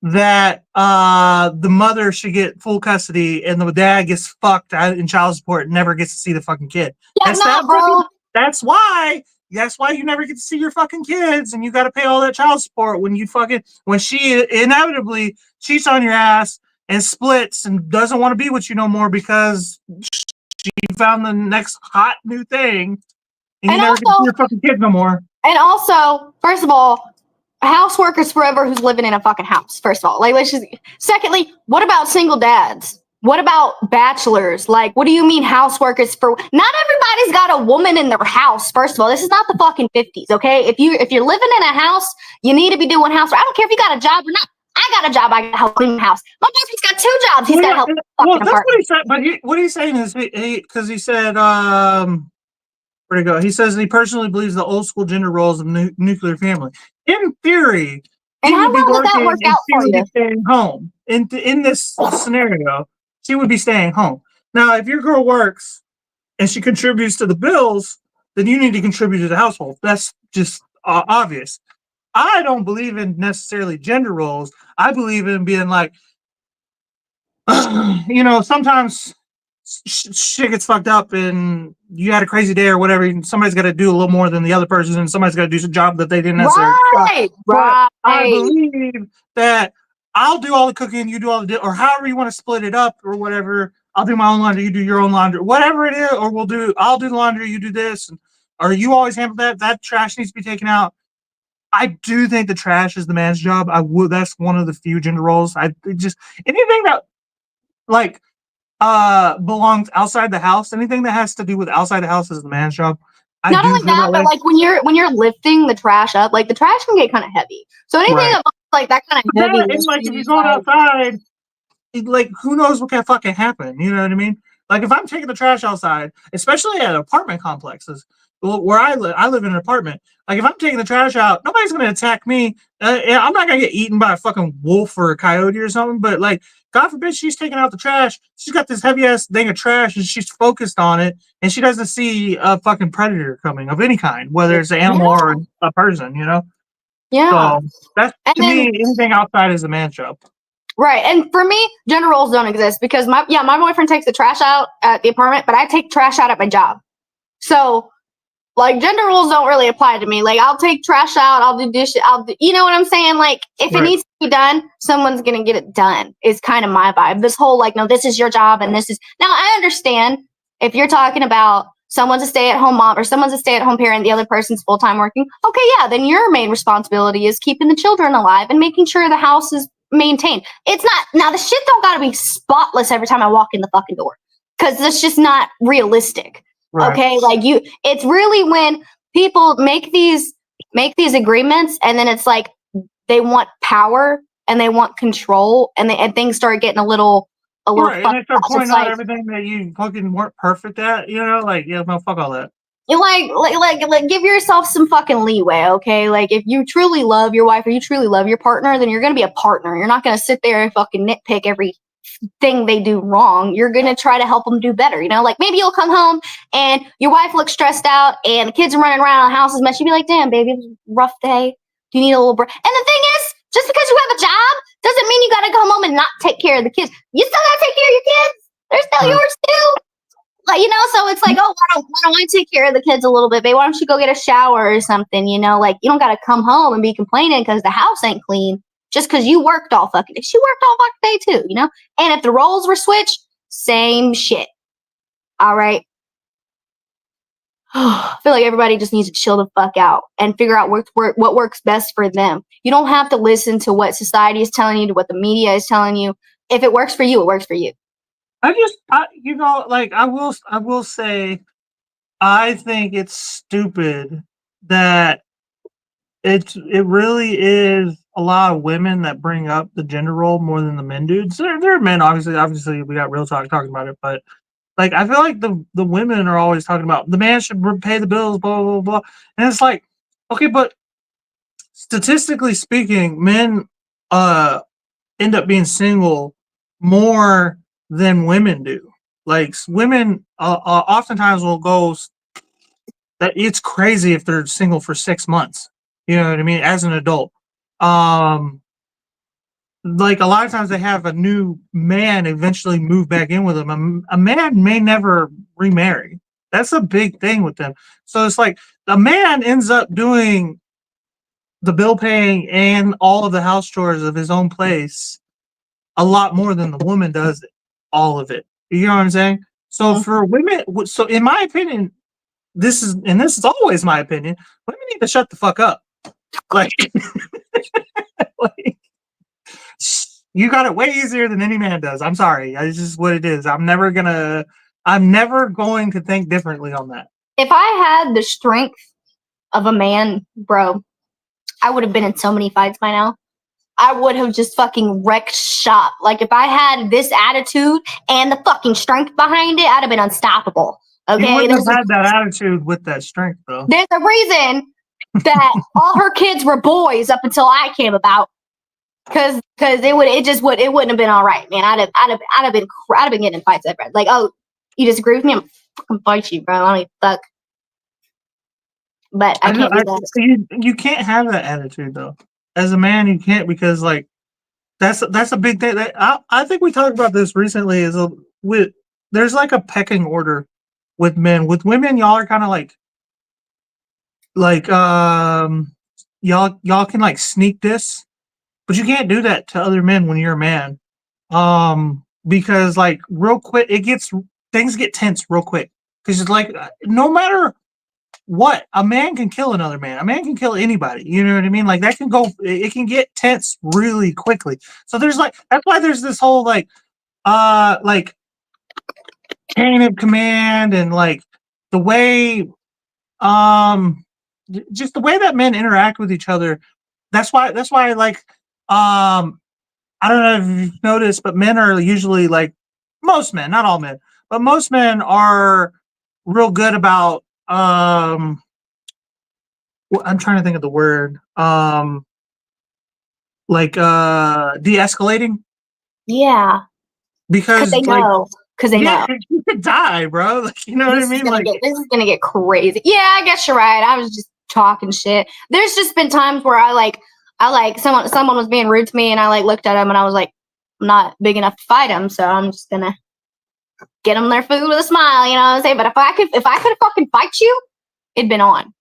that the mother should get full custody and the dad gets fucked out in child support and never gets to see the fucking kid. Yeah, bro. That's why you never get to see your fucking kids and you got to pay all that child support when she inevitably cheats on your ass and splits and doesn't want to be with you no more because she found the next hot new thing and you never get to see your fucking kids no more. And also, first of all, a houseworker is forever who's living in a fucking house, first of all. Like, secondly, what about single dads? What about bachelors? Like, what do you mean houseworkers for? Not everybody's got a woman in their house. First of all, this is not the fucking 50s, okay? If you're living in a house, you need to be doing housework. I don't care if you got a job or not. I got a job. I got to help clean the house. My boyfriend's got 2 jobs. He's got to help. Well, that's what he said. But what he's saying is because he said Where'd it go? He says he personally believes the old school gender roles of nuclear family. In theory, And he how would be well did that working work and out she for would be you? staying home. In this scenario, she would be staying home. Now, if your girl works and she contributes to the bills, then you need to contribute to the household. That's just obvious. I don't believe in necessarily gender roles. I believe in being like, sometimes shit gets fucked up and you had a crazy day or whatever. And somebody's got to do a little more than the other person, and somebody's got to do a job that they didn't necessarily. Right, But I right. believe that I'll do all the cooking, you do all the, or however you want to split it up or whatever. I'll do my own laundry, you do your own laundry, whatever it is, or I'll do the laundry, you do this, or you always handle that. That trash needs to be taken out. I do think the trash is the man's job. That's one of the few gender roles. Just anything that like belongs outside the house. Anything that has to do with outside the house is the man's job. I Not do only feel that, that but way. like when you're lifting the trash up, like the trash can get kind of heavy. So anything Right. that like that kind of But heavy, and like if you're going outside, like who knows what can fucking happen? You know what I mean? Like if I'm taking the trash outside, especially at apartment complexes, where I live in an apartment. Like if I'm taking the trash out, nobody's gonna attack me. I'm not gonna get eaten by a fucking wolf or a coyote or something. But like, God forbid, she's taking out the trash. She's got this heavy ass thing of trash, and she's focused on it, and she doesn't see a fucking predator coming of any kind, whether it's an animal or a person. Yeah. So that's And to me, anything outside is a man's job. Right. And for me, gender roles don't exist because my boyfriend takes the trash out at the apartment, but I take trash out at my job. So like gender roles don't really apply to me. Like I'll take trash out, I'll do dishes, you know what I'm saying? Like if it needs to be done, someone's gonna get it done is kind of my vibe. This whole like, no, this is your job and this is now I understand if you're talking about someone's a stay-at-home mom or someone's a stay-at-home parent, the other person's full-time working. Okay, yeah, then your main responsibility is keeping the children alive and making sure the house is maintained. It's not now the shit don't gotta be spotless every time I walk in the fucking door. Cause that's just not realistic. Right. Okay, like it's really when people make these agreements and then it's like they want power and they want control and things start getting a little right, and they start pointing out everything that you fucking weren't perfect at, like no, fuck all that. You like give yourself some fucking leeway, okay? Like if you truly love your wife or you truly love your partner, then you're gonna be a partner. You're not gonna sit there and fucking nitpick every thing they do wrong. You're gonna try to help them do better, like maybe you'll come home and your wife looks stressed out and the kids are running around the house as much. You'd be like, damn baby, it was a rough day, do you need a little break? And the thing is, just because you have a job doesn't mean you gotta come home and not take care of the kids. You still gotta take care of your kids. They're still yours too. Like, so it's like, oh, why don't I take care of the kids a little bit, babe? Why don't you go get a shower or something? Like you don't gotta come home and be complaining because the house ain't clean just because you worked all fucking day. She worked all fucking day too, And if the roles were switched, same shit. All right. I feel like everybody just needs to chill the fuck out and figure out what works best for them. You don't have to listen to what society is telling you, to what the media is telling you. If it works for you, it works for you. I will say, I think it's stupid that it really is a lot of women that bring up the gender role more than the men do. So there are men, obviously we got real talking about it, but like I feel like the women are always talking about the man should pay the bills, blah blah blah, and it's like, okay, but statistically speaking, men end up being single more than women do. Like women oftentimes will go that it's crazy if they're single for 6 months. You know what I mean? As an adult. Like a lot of times they have a new man eventually move back in with them. A man may never remarry. That's a big thing with them. So it's like a man ends up doing the bill paying and all of the house chores of his own place a lot more than the woman does all of it. You know what I'm saying? So for women, so in my opinion, this is always my opinion, women need to shut the fuck up. Like, like you got it way easier than any man does. I'm sorry. It's just what it is. I'm never going to think differently on that. If I had the strength of a man, bro, I would have been in so many fights by now. I would have just fucking wrecked shop. Like if I had this attitude and the fucking strength behind it, I'd have been unstoppable. You Okay, wouldn't have had that attitude with that strength, though. there's a reason that all her kids were boys up until I came about. Cause it wouldn't have been all right, man. I'd have been getting in fights ever. Like, oh, you disagree with me? I'm fucking fight you, bro. I don't even fuck. But I can't do that. You can't have that attitude though. As a man, you can't, because like that's a big thing. I think we talked about this recently. There's like a pecking order with men. With women, y'all are kind of like y'all can like sneak this. But you can't do that to other men when you're a man. Because like real quick, things get tense real quick. Because it's like no matter what, a man can kill another man. A man can kill anybody. You know what I mean? Like that can go. It can get tense really quickly. So that's why there's this whole like chain of command, and like the way just the way that men interact with each other. That's why like I don't know if you've noticed, but men are usually like, most men, not all men, but most men are real good about I'm trying to think of the word, de-escalating. Yeah, because Because they like, know. Because they know. you could die, bro. Like, you know what I mean? Like, This is gonna get crazy. Yeah, I guess you're right. I was just talking shit. There's just been times where I like someone was being rude to me, and I like looked at him and I was like, I'm not big enough to fight him, so I'm just gonna get them their food with a smile. You know what I'm saying? But if I could fucking fight you, it'd been on.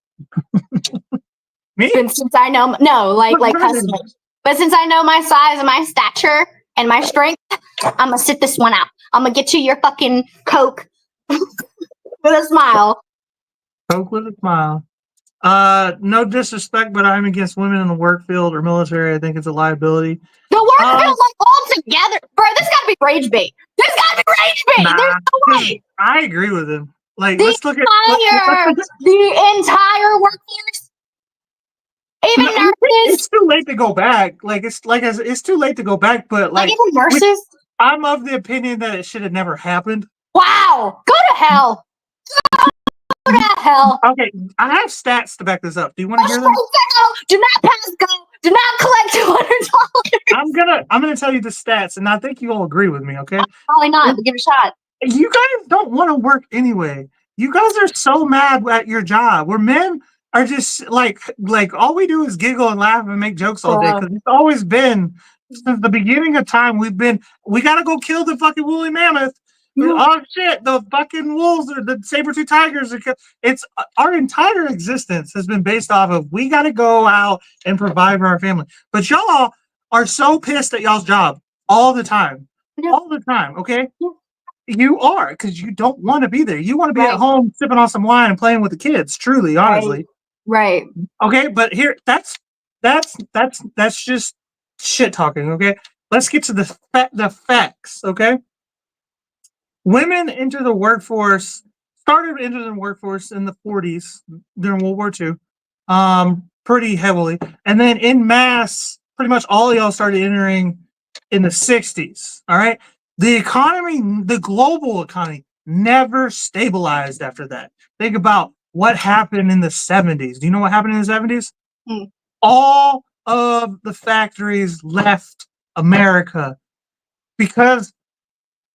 me? Since I know customers. But since I know my size and my stature and my strength, I'm gonna sit this one out. I'm gonna get you your fucking Coke with a smile. Coke with a smile. No disrespect, but I'm against women in the work field or military. I think it's a liability. The work feels like all together. Bro, this gotta be rage bait. This gotta be rage bait. Nah, There's no way. I agree with him. Like, The let's look at the entire workforce. Even nurses. It's too late to go back. Like it's too late to go back. But like even nurses. I'm of the opinion that it should have never happened. Wow, go to hell. Go to hell. Okay, I have stats to back this up. Do you want to hear them? Do not pass go. Do not collect $200. I'm gonna tell you the stats, and I think you all agree with me. Okay, probably not. But give it a shot. You guys don't want to work anyway. You guys are so mad at your job. Where men are just like all we do is giggle and laugh and make jokes all day, because it's always been since the beginning of time. We gotta go kill the fucking woolly mammoth. Oh shit, the fucking wolves or the saber-tooth tigers. It's our entire existence has been based off of we got to go out and provide for our family. But y'all are so pissed at y'all's job all the time. All the time, okay? You are, because you don't want to be there. You want to be at home sipping on some wine and playing with the kids, truly, honestly. Right. Okay, but here that's just shit talking, okay? Let's get to the facts, okay? Women started into the workforce in the 40s during World War II, pretty heavily. And then in mass, pretty much all of y'all started entering in the 60s, all right? The global economy never stabilized after that. Think about what happened in the 70s. Do you know what happened in the 70s? All of the factories left America because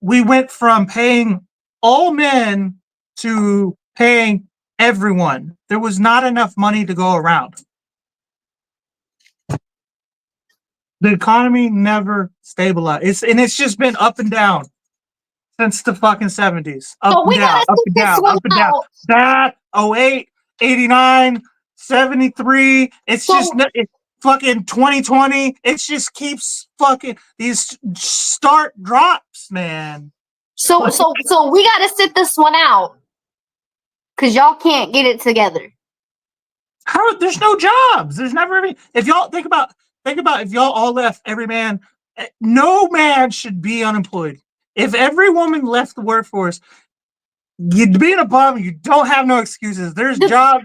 we went from paying all men to paying everyone. There was not enough money to go around. The economy never stabilized. It's just been up and down since the fucking 70s. Up and down, up and down, up and down. That 08, 89, 73. It's just fucking 2020. It just keeps fucking these start drops, man. So we gotta sit this one out because y'all can't get it together. How? There's no jobs. There's never any. If y'all think about if y'all all left, every man, no man should be unemployed. If every woman left the workforce, you'd be in a bum. You don't have no excuses. There's jobs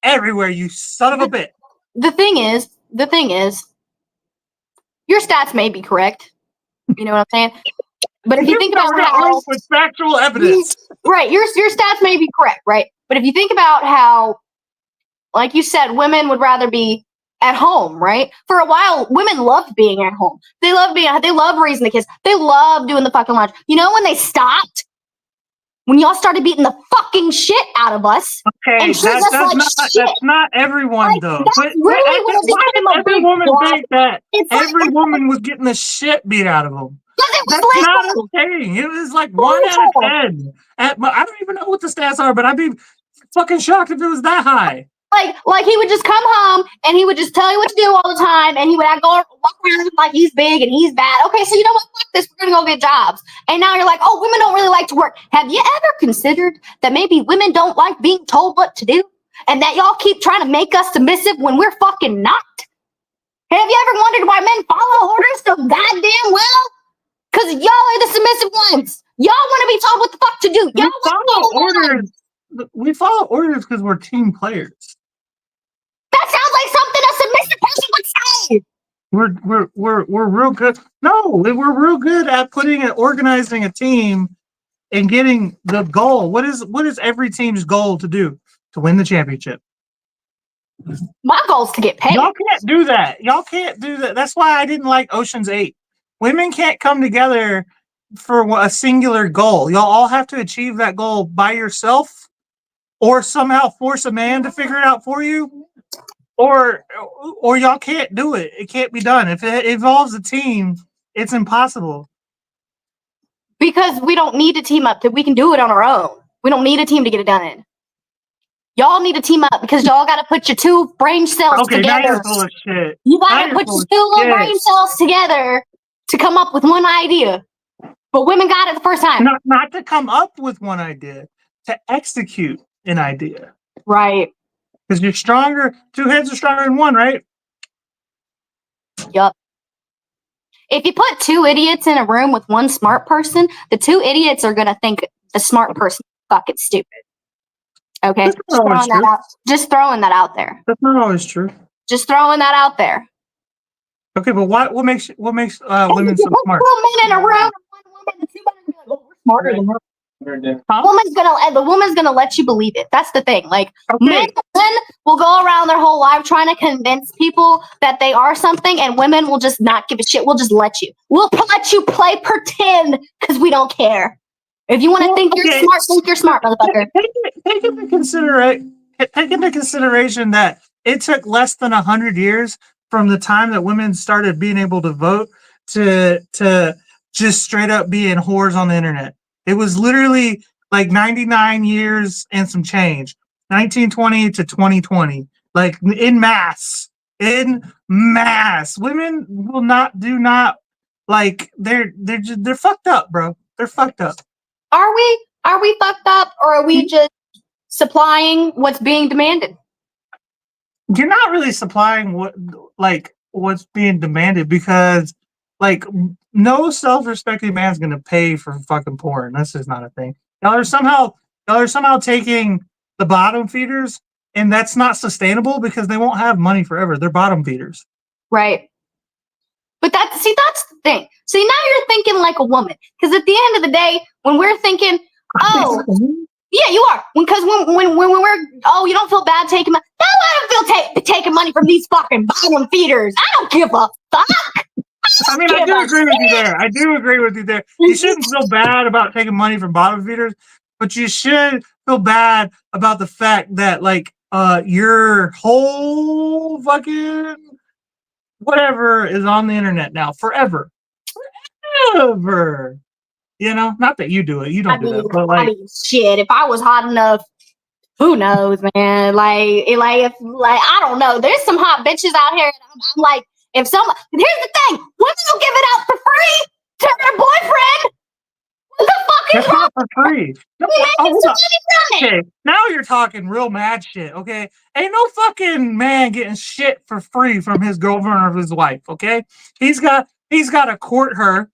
everywhere. You son of a bitch. The thing is, your stats may be correct. You know what I'm saying? But if you think about how with factual evidence, right, your stats may be correct, right? But if you think about how, like you said, women would rather be at home, right? For a while, women loved being at home. They love raising the kids. They love doing the fucking laundry. You know when they stopped? When y'all started beating the fucking shit out of us. Okay, and that's not everyone though. That's really what Why did every woman think that every woman was getting the shit beat out of them? That's not a thing. It was like 1 out of 10. I don't even know what the stats are, but I'd be fucking shocked if it was that high. Like he would just come home and he would just tell you what to do all the time, and he would walk around like he's big and he's bad. Okay, so you know what? Fuck this. We're gonna go get jobs. And now you're like, oh, women don't really like to work. Have you ever considered that maybe women don't like being told what to do, and that y'all keep trying to make us submissive when we're fucking not? Have you ever wondered why men follow orders so goddamn well? Because y'all are the submissive ones. Y'all want to be told what the fuck to do. Y'all follow orders. We follow orders because we're team players. That sounds like something a submissive person would say. We're real good. No, we're real good at organizing a team and getting the goal. What is every team's goal to do? To win the championship. My goal is to get paid. Y'all can't do that. That's why I didn't like Ocean's 8. Women can't come together for a singular goal. Y'all all have to achieve that goal by yourself, or somehow force a man to figure it out for you. Or y'all can't do it. It can't be done. If it involves a team, it's impossible. Because we don't need to team up. We can do it on our own. We don't need a team to get it done in. Y'all need to team up because y'all got to put your two brain cells together. Now you're full of shit. You got to put your two little brain cells together to come up with one idea. But women got it the first time. Not to come up with one idea, to execute an idea. Right. Because you're stronger. 2 heads are stronger than one, right? Yup. If you put 2 idiots in a room with one smart person, the 2 idiots are going to think the smart person is fucking stupid. Okay? Just throwing that out there. That's not always true. Just throwing that out there. Okay, but what makes women so smart? 2 men in a room, one woman, the 2 women are like, oh, we're smarter than her. The woman's gonna let you believe it. That's the thing. Like men will go around their whole life trying to convince people that they are something, and women will just not give a shit. We'll just let you. We'll let you play pretend because we don't care. If you want to think you're smart, think you're smart, motherfucker. Take into consideration that it took less than 100 years from the time that women started being able to vote to just straight up being whores on the internet. It was literally like 99 years and some change, 1920 to 2020, like in mass. Women do not like they're fucked up, bro. They're fucked up. Are we fucked up, or are we just supplying what's being demanded? You're not really supplying what's being demanded, because like no self-respecting man's gonna pay for fucking porn. That's just not a thing. Y'all are somehow taking the bottom feeders, and that's not sustainable because they won't have money forever. They're bottom feeders. Right. But that's the thing. See, now you're thinking like a woman. Because at the end of the day, when we're thinking, oh, yeah, you are. Because when we're, oh, you don't feel bad taking money. No, I don't feel taking money from these fucking bottom feeders. I don't give a fuck. I mean, I do agree with you there. You shouldn't feel bad about taking money from bottom feeders, but you should feel bad about the fact that, like, your whole fucking whatever is on the internet now forever. You know, not that you do it. You don't do that. But like, shit, if I was hot enough, who knows, man? Like I don't know. There's some hot bitches out here, and I'm like, here's the thing: women will give it out for free to their boyfriend. What the fuck is not for free? No, okay, now you're talking real mad shit. Okay, ain't no fucking man getting shit for free from his girlfriend or his wife. Okay, he's got to court her.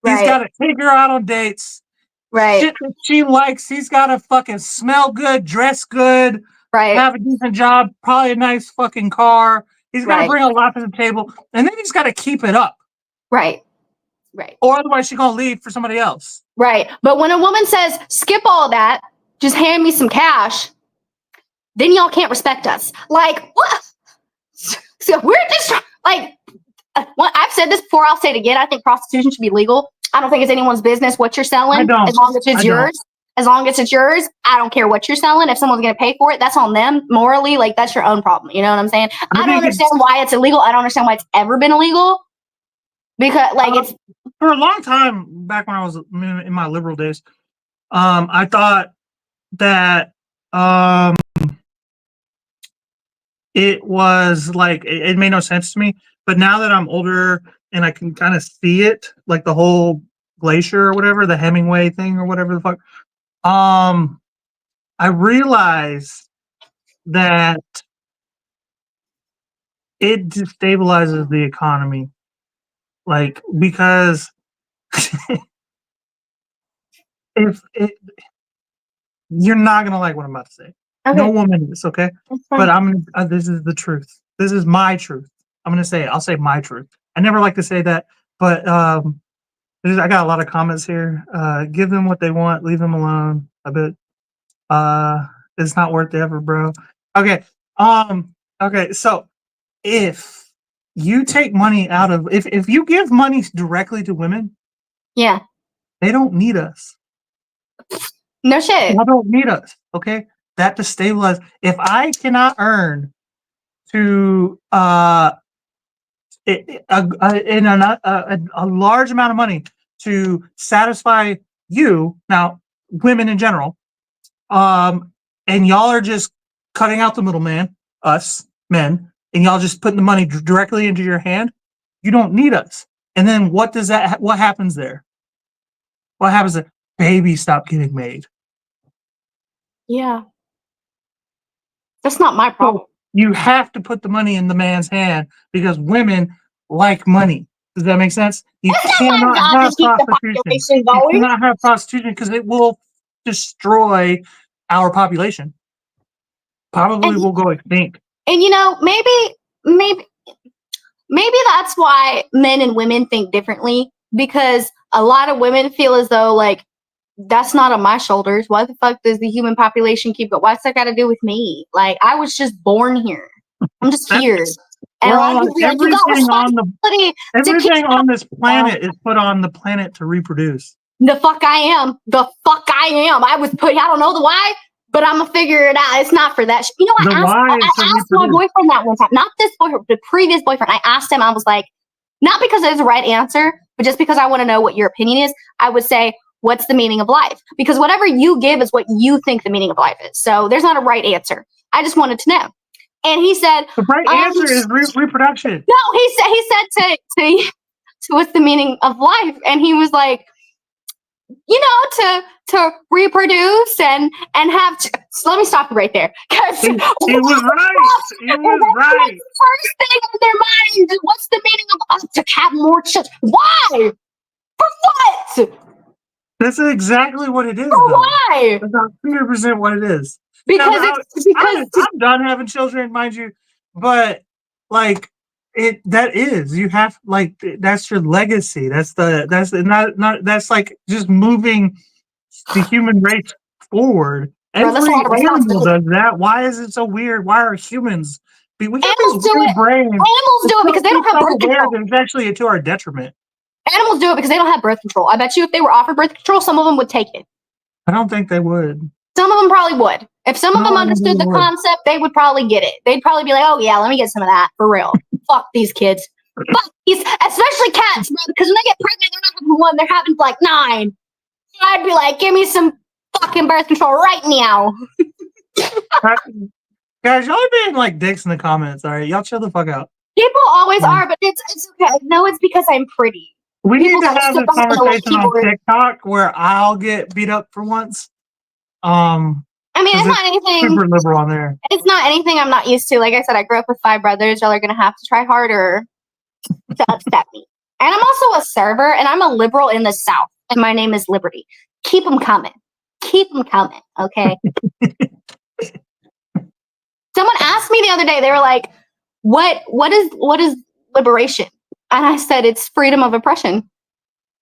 He's got to take her out on dates. Right. Shit that she likes. He's got to fucking smell good, dress good, have a decent job, probably a nice fucking car. He's got to bring a lot to the table, and then he's got to keep it up. Right. Right. Or otherwise she's gonna leave for somebody else. Right. But when a woman says, skip all that, just hand me some cash, then y'all can't respect us. Like, what? So we're just like, I've said this before, I'll say it again. I think prostitution should be legal. I don't think it's anyone's business what you're selling. I don't. As long as it's yours. As long as it's yours, I don't care what you're selling. If someone's going to pay for it, that's on them morally. Like, that's your own problem. You know what I'm saying? I don't understand why it's illegal. I don't understand why it's ever been illegal. Because, like, it's for a long time back when I was in my liberal days, I thought that it was like it made no sense to me. But now that I'm older and I can kind of see it, like the whole glacier or whatever, the Hemingway thing or whatever the fuck, I realize that it destabilizes the economy, like, because if it, you're not gonna like what I'm about to say. Okay. No woman is, okay? But I'm this is the truth. This is my truth. I'm gonna say it. I'll say my truth. I never like to say that, but I got a lot of comments here. Give them what they want, leave them alone. I bet it's not worth the effort, bro. Okay. Okay, so if you take money out of if you give money directly to women, yeah, they don't need us. No shit. They don't need us. Okay, that destabilizes. If I cannot earn to a large amount of money to satisfy you, now women in general, and y'all are just cutting out the middleman, us men, and y'all just putting the money directly into your hand, you don't need us. And then what happens there? What happens there? Babies stop getting made. Yeah. That's not my problem. So you have to put the money in the man's hand because women like money. Does that make sense? You cannot have prostitution. You cannot have prostitution because it will destroy our population. Probably will go extinct. And maybe that's why men and women think differently, because a lot of women feel as though, like, that's not on my shoulders. Why the fuck does the human population keep it? What's that got to do with me? Like, I was just born here. I'm just here. And everything on this planet is put on the planet to reproduce. The fuck I am. I was put. I don't know the why, but I'm gonna figure it out. It's not for that. You know, I asked my boyfriend that one time. Not this boyfriend, the previous boyfriend. I asked him. I was like, not because there's a right answer, but just because I want to know what your opinion is. I would say, what's the meaning of life? Because whatever you give is what you think the meaning of life is. So there's not a right answer. I just wanted to know. And he said, the right answer is reproduction. No, he said to what's the meaning of life? And he was like, to reproduce and have. So let me stop you right there. Because he was right. He was right. The first thing in their mind is, what's the meaning of us to have more children? Why? For what? That's exactly what it is. For why? That's 100% what it is. Because I'm done having children, mind you, but like you have, like, that's your legacy. That's like just moving the human race forward. Every animal does that. Why is it so weird? Why are humans? We have animals do it. Brains. Animals do it because they don't have birth control. It's actually to our detriment. Animals do it because they don't have birth control. I bet you if they were offered birth control, some of them would take it. I don't think they would. Some of them probably would. If some of them understood the concept, they would probably get it. They'd probably be like, oh, yeah, let me get some of that for real. Fuck these kids. Fuck these, especially cats, bro, because when they get pregnant, they're not having one, they're having like 9. So I'd be like, give me some fucking birth control right now. Guys, y'all are being like dicks in the comments, all right? Y'all chill the fuck out. People always are, but it's okay. No, it's because I'm pretty. We need to have this conversation on TikTok where I'll get beat up for once. I mean, it's not anything super liberal on there. It's not anything I'm not used to. Like I said, I grew up with 5 brothers. Y'all are gonna have to try harder to upset me. And I'm also a server, and I'm a liberal in the South, and my name is Liberty. Keep them coming. Keep them coming. Okay. Someone asked me the other day. They were like, "What is liberation?" And I said, "It's freedom of oppression."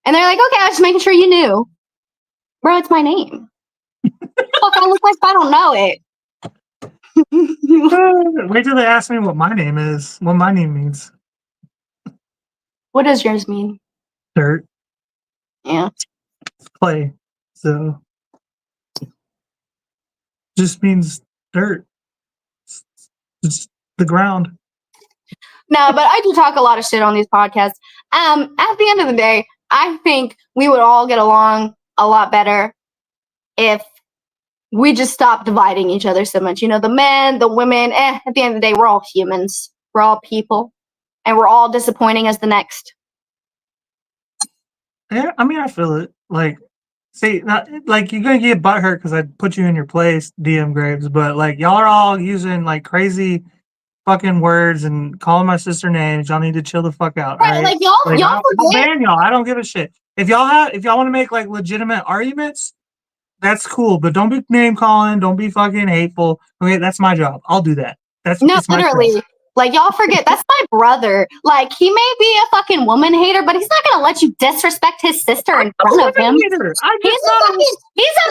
And they're like, okay, I was just making sure you knew. Bro, it's my name. Fuck, I look like I don't know it. Wait till they ask me what my name is. What my name means. What does yours mean? Dirt. Yeah. Clay. So just means dirt. It's the ground. No, but I do talk a lot of shit on these podcasts. At the end of the day, I think we would all get along a lot better if we just stop dividing each other so much. You know, the men, the women, at the end of the day, we're all humans. We're all people. And we're all disappointing as the next. Yeah, I mean, I feel it. Like, see, not, like you're gonna get butthurt because I put you in your place, DM Graves. But like, y'all are all using like crazy fucking words and calling my sister names. Y'all need to chill the fuck out. Right, All right? like y'all I'll forget. ban y'all. I don't give a shit. If y'all want to make like legitimate arguments, that's cool. But don't be name calling. Don't be fucking hateful. Okay, that's my job. I'll do that. No, literally. Like, y'all forget, that's my brother. Like, he may be a fucking woman hater, but he's not gonna let you disrespect his sister in front of him. He's a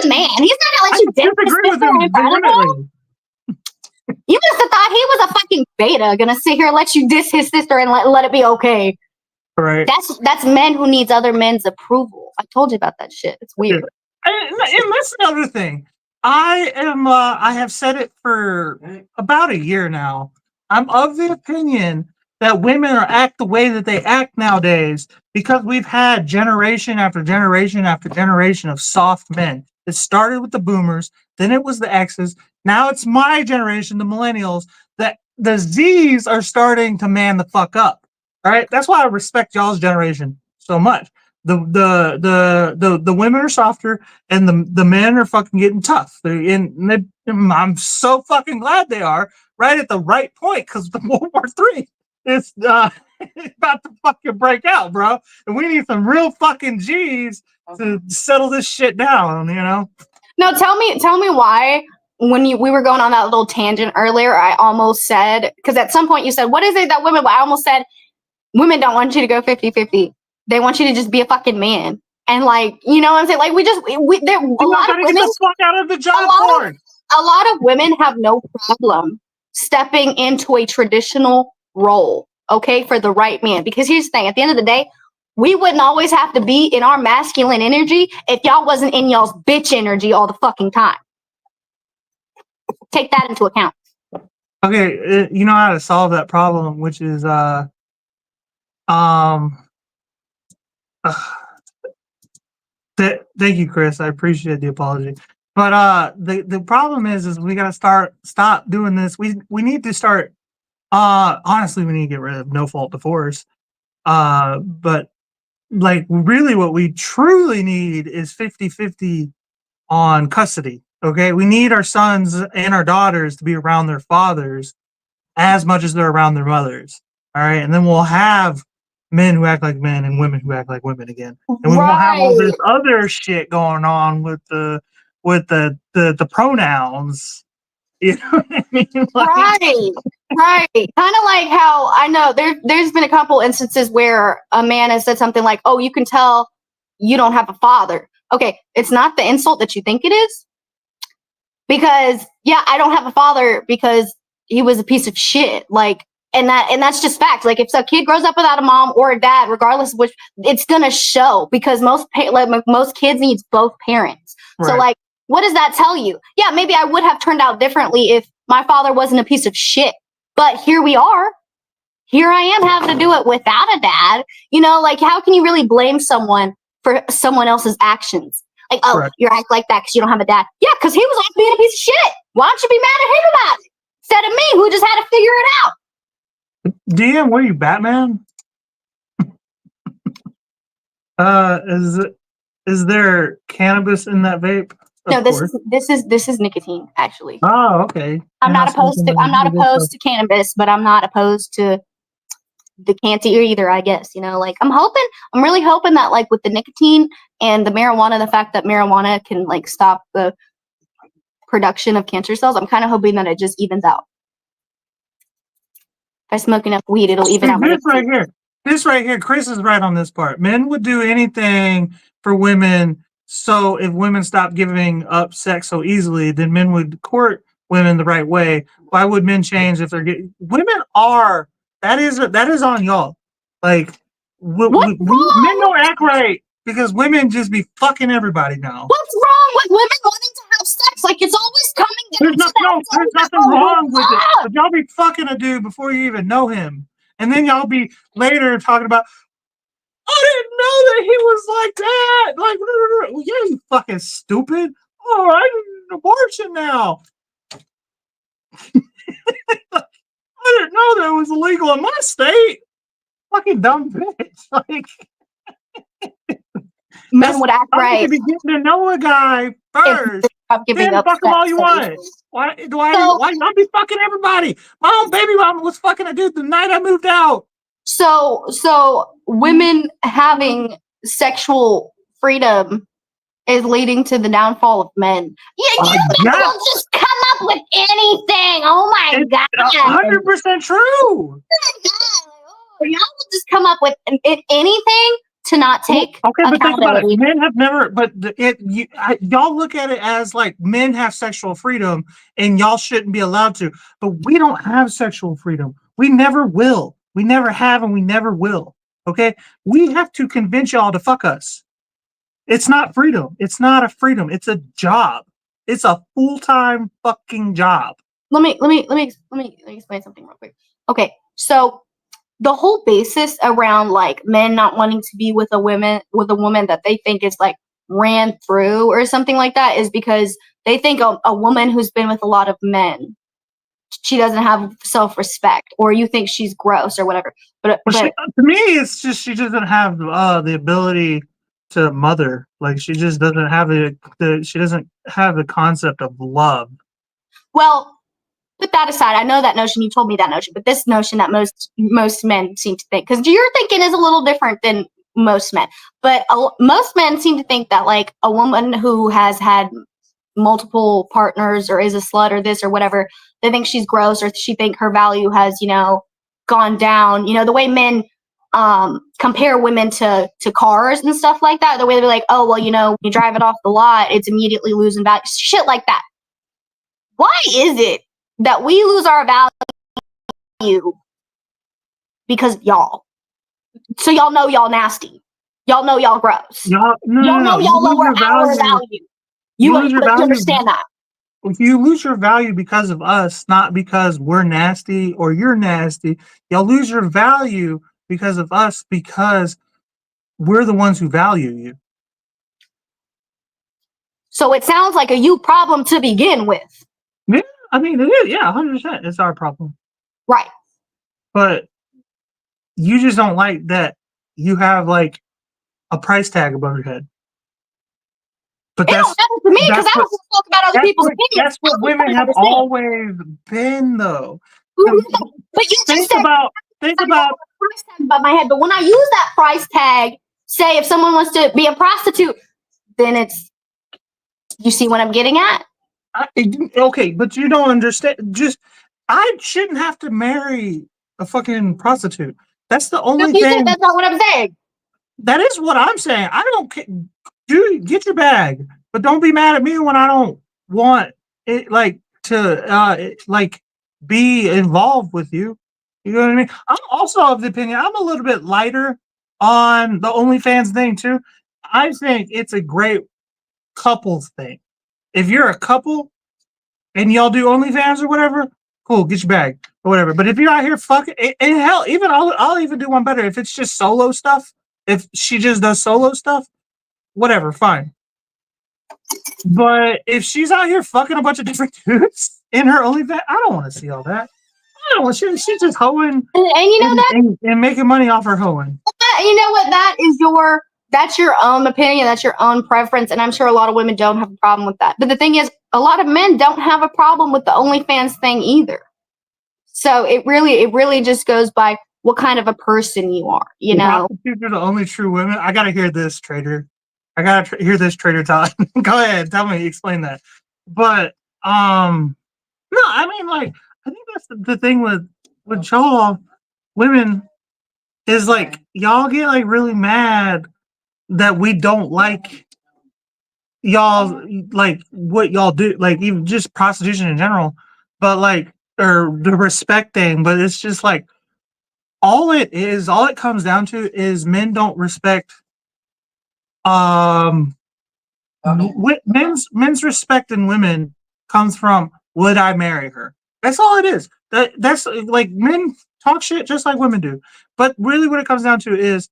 man. He's not gonna let you disrespect his sister in front of him. You must have thought he was a fucking beta, gonna sit here and let you diss his sister and let it be okay. Right. That's men who needs other men's approval. I told you about that shit. It's weird. And that's another thing. I have said it for about a year now. I'm of the opinion that women act the way that they act nowadays because we've had generation after generation after generation of soft men. It started with the boomers, then it was the X's, now it's my generation, the millennials, that the Z's are starting to man the fuck up. All right, that's why I respect y'all's generation so much. The women are softer and the men are fucking getting tough. I'm so fucking glad they are right at the right point because the World War III is about to fucking break out, bro. And we need some real fucking G's to settle this shit down, you know? No, tell me why when we were going on that little tangent earlier, I almost said, because at some point you said, what is it that women, I almost said, women don't want you to go 50-50. They want you to just be a fucking man. And like, you know what I'm saying? Like a lot of women, get the fuck out of the job board. A lot of women have no problem stepping into a traditional role, okay, for the right man. Because here's the thing, at the end of the day, we wouldn't always have to be in our masculine energy if y'all wasn't in y'all's bitch energy all the fucking time. Take that into account. Okay, you know how to solve that problem, which is thank you, Chris. I appreciate the apology. But the problem is we gotta stop doing this. We need to start honestly we need to get rid of no fault divorce. But like really what we truly need is 50-50 on custody. Okay. We need our sons and our daughters to be around their fathers as much as they're around their mothers. All right. And then we'll have men who act like men and women who act like women again. And we won't have all this other shit going on with the pronouns. You know what I mean? Right. Kind of like how I know there's been a couple instances where a man has said something like, oh, you can tell you don't have a father. Okay, it's not the insult that you think it is. Because yeah, I don't have a father because he was a piece of shit. Like, and that's just fact. Like, if a kid grows up without a mom or a dad, regardless of which, it's gonna show because most kids needs both parents. Right. So like, what does that tell you? Yeah, maybe I would have turned out differently if my father wasn't a piece of shit. But here we are. Here I am having to do it without a dad. You know, like, how can you really blame someone for someone else's actions? Like, oh, you act like that because you don't have a dad. Yeah, because he was like being a piece of shit. Why don't you be mad at him about it instead of me, who just had to figure it out? DM, what are you, Batman? Is there cannabis in that vape? No, this is nicotine, actually. Oh, okay. I'm not opposed to cannabis, but I'm not opposed to the cancer either, I guess. You know, like, I'm really hoping that, like, with the nicotine and the marijuana, the fact that marijuana can like stop the production of cancer cells, I'm kind of hoping that it just evens out. If I smoke enough weed, it'll even out. This right here. this right here, Chris is right on this part. Men would do anything for women. So if women stop giving up sex so easily, then men would court women the right way. Why would men change if they're getting? Women are that is on y'all. Like What's men wrong? don't act right because women just be fucking everybody now. What's wrong with women wanting to have sex? Like it's always coming down to that. There's nothing wrong with it. But y'all be fucking a dude before you even know him, and then y'all be later talking about. I didn't know that he was like that. Like, yeah, you fucking stupid. Oh, I need an abortion now. I didn't know that was illegal in my state. Fucking dumb bitch. Like, Men would act right. You be getting to know a guy first. Giving Then up fuck him all sex you so want. easily. Why not be fucking everybody? My own baby mama was fucking a dude the night I moved out. So women having sexual freedom is leading to the downfall of men. Yeah, you will just come up with anything. Oh my god, 100% true. Oh my god, y'all will just come up with anything to not take okay, but think about it. accountability. Men have never, but y'all look at it as like men have sexual freedom and y'all shouldn't be allowed to. But we don't have sexual freedom. We never will. We never have, and we never will. Okay, we have to convince y'all to fuck us. It's not freedom. It's not a freedom. It's a job. It's a full-time fucking job. Let me explain something real quick. Okay, so the whole basis around like men not wanting to be with a woman that they think is like ran through or something like that is because they think a woman who's been with a lot of men, she doesn't have self-respect, or you think she's gross or whatever. But to me, it's just she doesn't have the ability to mother. Like she just doesn't have she doesn't have the concept of love. Well, put that aside. I know that notion. You told me that notion, but this notion that most men seem to think, because your thinking is a little different than most men. But most men seem to think that like a woman who has had multiple partners or is a slut or this or whatever, they think she's gross, or she think her value has gone down. The way men compare women to cars and stuff like that. The way they're like, oh well, when you drive it off the lot, it's immediately losing value. Shit like that. Why is it that we lose our value because of y'all? So y'all know y'all nasty. Y'all know y'all gross. Y'all know y'all lower our value. You understand that. If you lose your value because of us, not because we're nasty or you're nasty, you'll lose your value because of us, because we're the ones who value you. So it sounds like a you problem to begin with. Yeah, I mean, it is. Yeah, 100%. It's our problem. Right. But you just don't like that you have like a price tag above your head. But it don't matter to me because I don't talk about other people's opinions. That's what women have always been, though. But you think about price tag above my head. But when I use that price tag, say if someone wants to be a prostitute, then it's. You see what I'm getting at? Okay, but you don't understand. I shouldn't have to marry a fucking prostitute. That's the only thing. That's not what I'm saying. That is what I'm saying. I don't care. Dude, get your bag, but don't be mad at me when I don't want it, to be involved with you. You know what I mean? I'm also of the opinion. I'm a little bit lighter on the OnlyFans thing too. I think it's a great couples thing. If you're a couple and y'all do OnlyFans or whatever, cool, get your bag or whatever. But if you're out here fucking, and hell, even I'll even do one better. If it's just solo stuff, if she just does solo stuff, whatever, fine. But if she's out here fucking a bunch of different dudes in her OnlyFans, I don't want to see all that. I don't want. She's just hoeing, and making money off her hoeing. You know what? That's your own opinion. That's your own preference, and I'm sure a lot of women don't have a problem with that. But the thing is, a lot of men don't have a problem with the OnlyFans thing either. So it really just goes by what kind of a person you are. Prostitutes are the only true women. I gotta hear this, Trader. I gotta hear this, Trader Todd. Go ahead, tell me, explain that. But no, I mean, like, I think that's the thing with y'all women. is like y'all get like really mad that we don't like y'all, like what y'all do, like even just prostitution in general, but like, or the respect thing, but it's just like all it comes down to is men don't respect um men's respect in women comes from, would I marry her? That's all it is. That's like, men talk shit just like women do, but really what it comes down to is,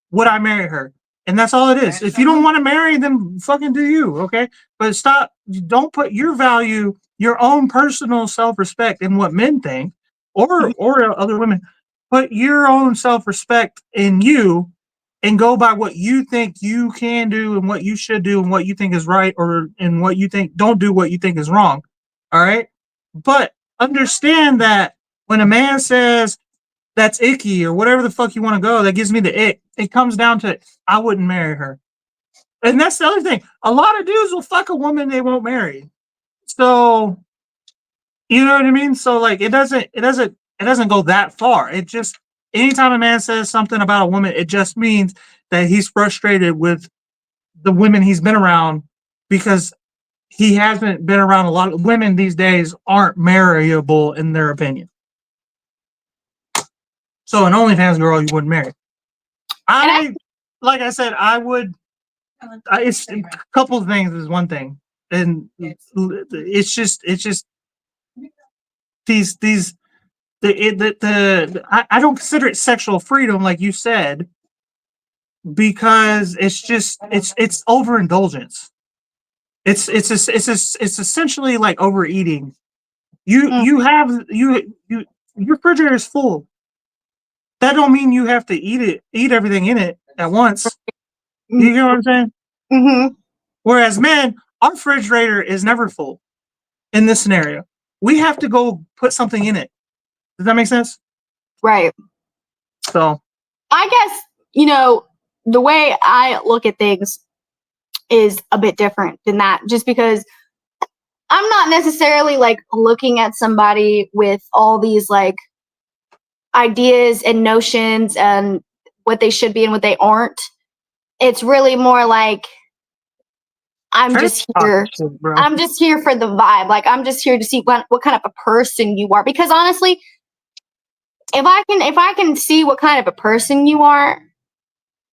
would I marry her? And that's all it is. If you don't want to marry, then fucking do you, okay? But stop. Don't put your value, your own personal self-respect in what men think, or other women. Put your own self-respect in you, and go by what you think you can do and what you should do and what you think is right, or and what you think, don't do what you think is wrong. All right? But understand that when a man says that's icky or whatever the fuck you want to go, that gives me the ick, it comes down to, I wouldn't marry her. And that's the other thing. A lot of dudes will fuck a woman they won't marry. So, you know what I mean? So like, it doesn't go that far. It just, anytime a man says something about a woman, it just means that he's frustrated with the women he's been around, because he hasn't been around a lot of women these days aren't marryable in their opinion. So an OnlyFans girl you wouldn't marry. Like I said, I would. It's a couple of things is one thing, and it's just I don't consider it sexual freedom like you said, because it's overindulgence. It's essentially like overeating. You have your refrigerator is full. That don't mean you have to eat everything in it at once. You know what I'm saying? Mm-hmm. Whereas men, our refrigerator is never full in this scenario. We have to go put something in it. Does that make sense? Right. So I guess, the way I look at things is a bit different than that, just because I'm not necessarily like looking at somebody with all these like ideas and notions and what they should be and what they aren't. It's really more like, I'm just here for the vibe. Like, I'm just here to see what kind of a person you are. Because honestly, if I can see what kind of a person you are,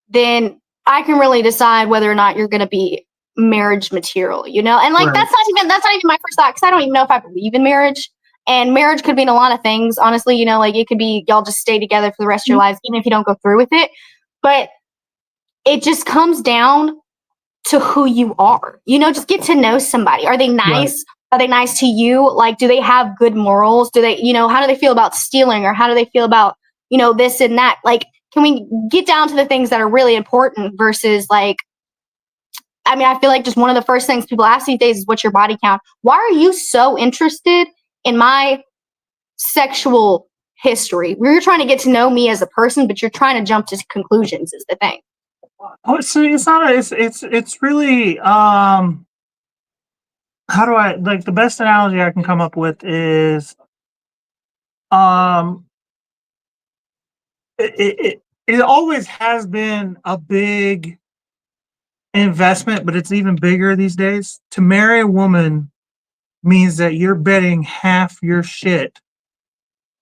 then I can really decide whether or not you're going to be marriage material, And like, Right. that's not even my first thought, because I don't even know if I believe in marriage. And marriage could mean a lot of things, honestly. Like, it could be y'all just stay together for the rest of your lives, even if you don't go through with it. But it just comes down to who you are. Just get to know somebody. Are they nice? Right. Are they nice to you? Like, do they have good morals? Do they, how do they feel about stealing, or how do they feel about, this and that? Like, can we get down to the things that are really important versus like, I feel like just one of the first things people ask these days is, what's your body count? Why are you so interested in my sexual history? You're trying to get to know me as a person, but you're trying to jump to conclusions is the thing. Oh, so it's not. It's really. How do I, like, the best analogy I can come up with is, it always has been a big investment, but it's even bigger these days. To marry a woman means that you're betting half your shit,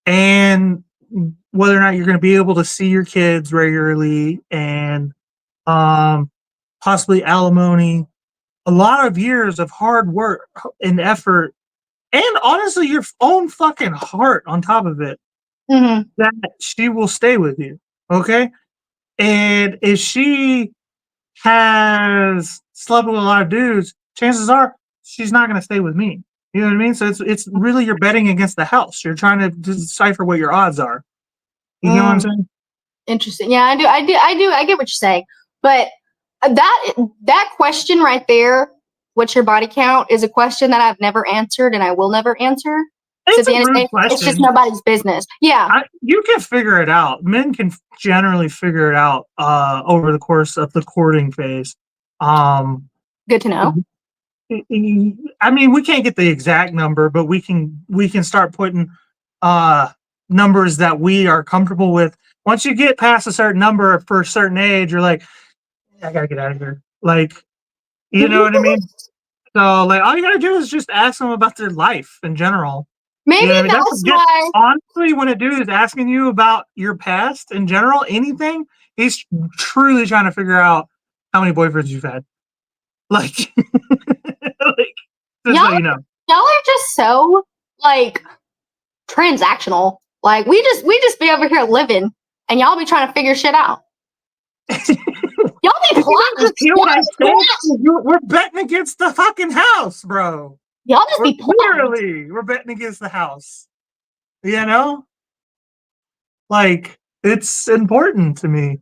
and whether or not you're going to be able to see your kids regularly, and possibly alimony, a lot of years of hard work and effort, and honestly your own fucking heart on top of it, that she will stay with you. Okay. And if she has slept with a lot of dudes, chances are she's not going to stay with me. You know what I mean? So it's really, you're betting against the house. You're trying to decipher what your odds are. You know what I'm saying? Interesting. Yeah, I do. I get what you're saying. But that question right there, what's your body count, is a question that I've never answered and I will never answer. It's a rude question. It's just nobody's business. Yeah. You can figure it out. Men can generally figure it out over the course of the courting phase. Good to know. We can't get the exact number, but we can start putting numbers that we are comfortable with, once you get past a certain number for a certain age, you're like, I gotta get out of here. Like, you know what I mean? So, like, all you gotta do is just ask them about their life in general. Maybe You know what I mean? that's why. Honestly, when a dude is asking you about your past in general, anything, he's truly trying to figure out how many boyfriends you've had. Like, like just so you know. Y'all are just so like transactional. Like we just be over here living, and y'all be trying to figure shit out. Y'all be plotting. We're betting against the fucking house, bro. Y'all just be plotting. Literally, we're betting against the house. You know, like it's important to me,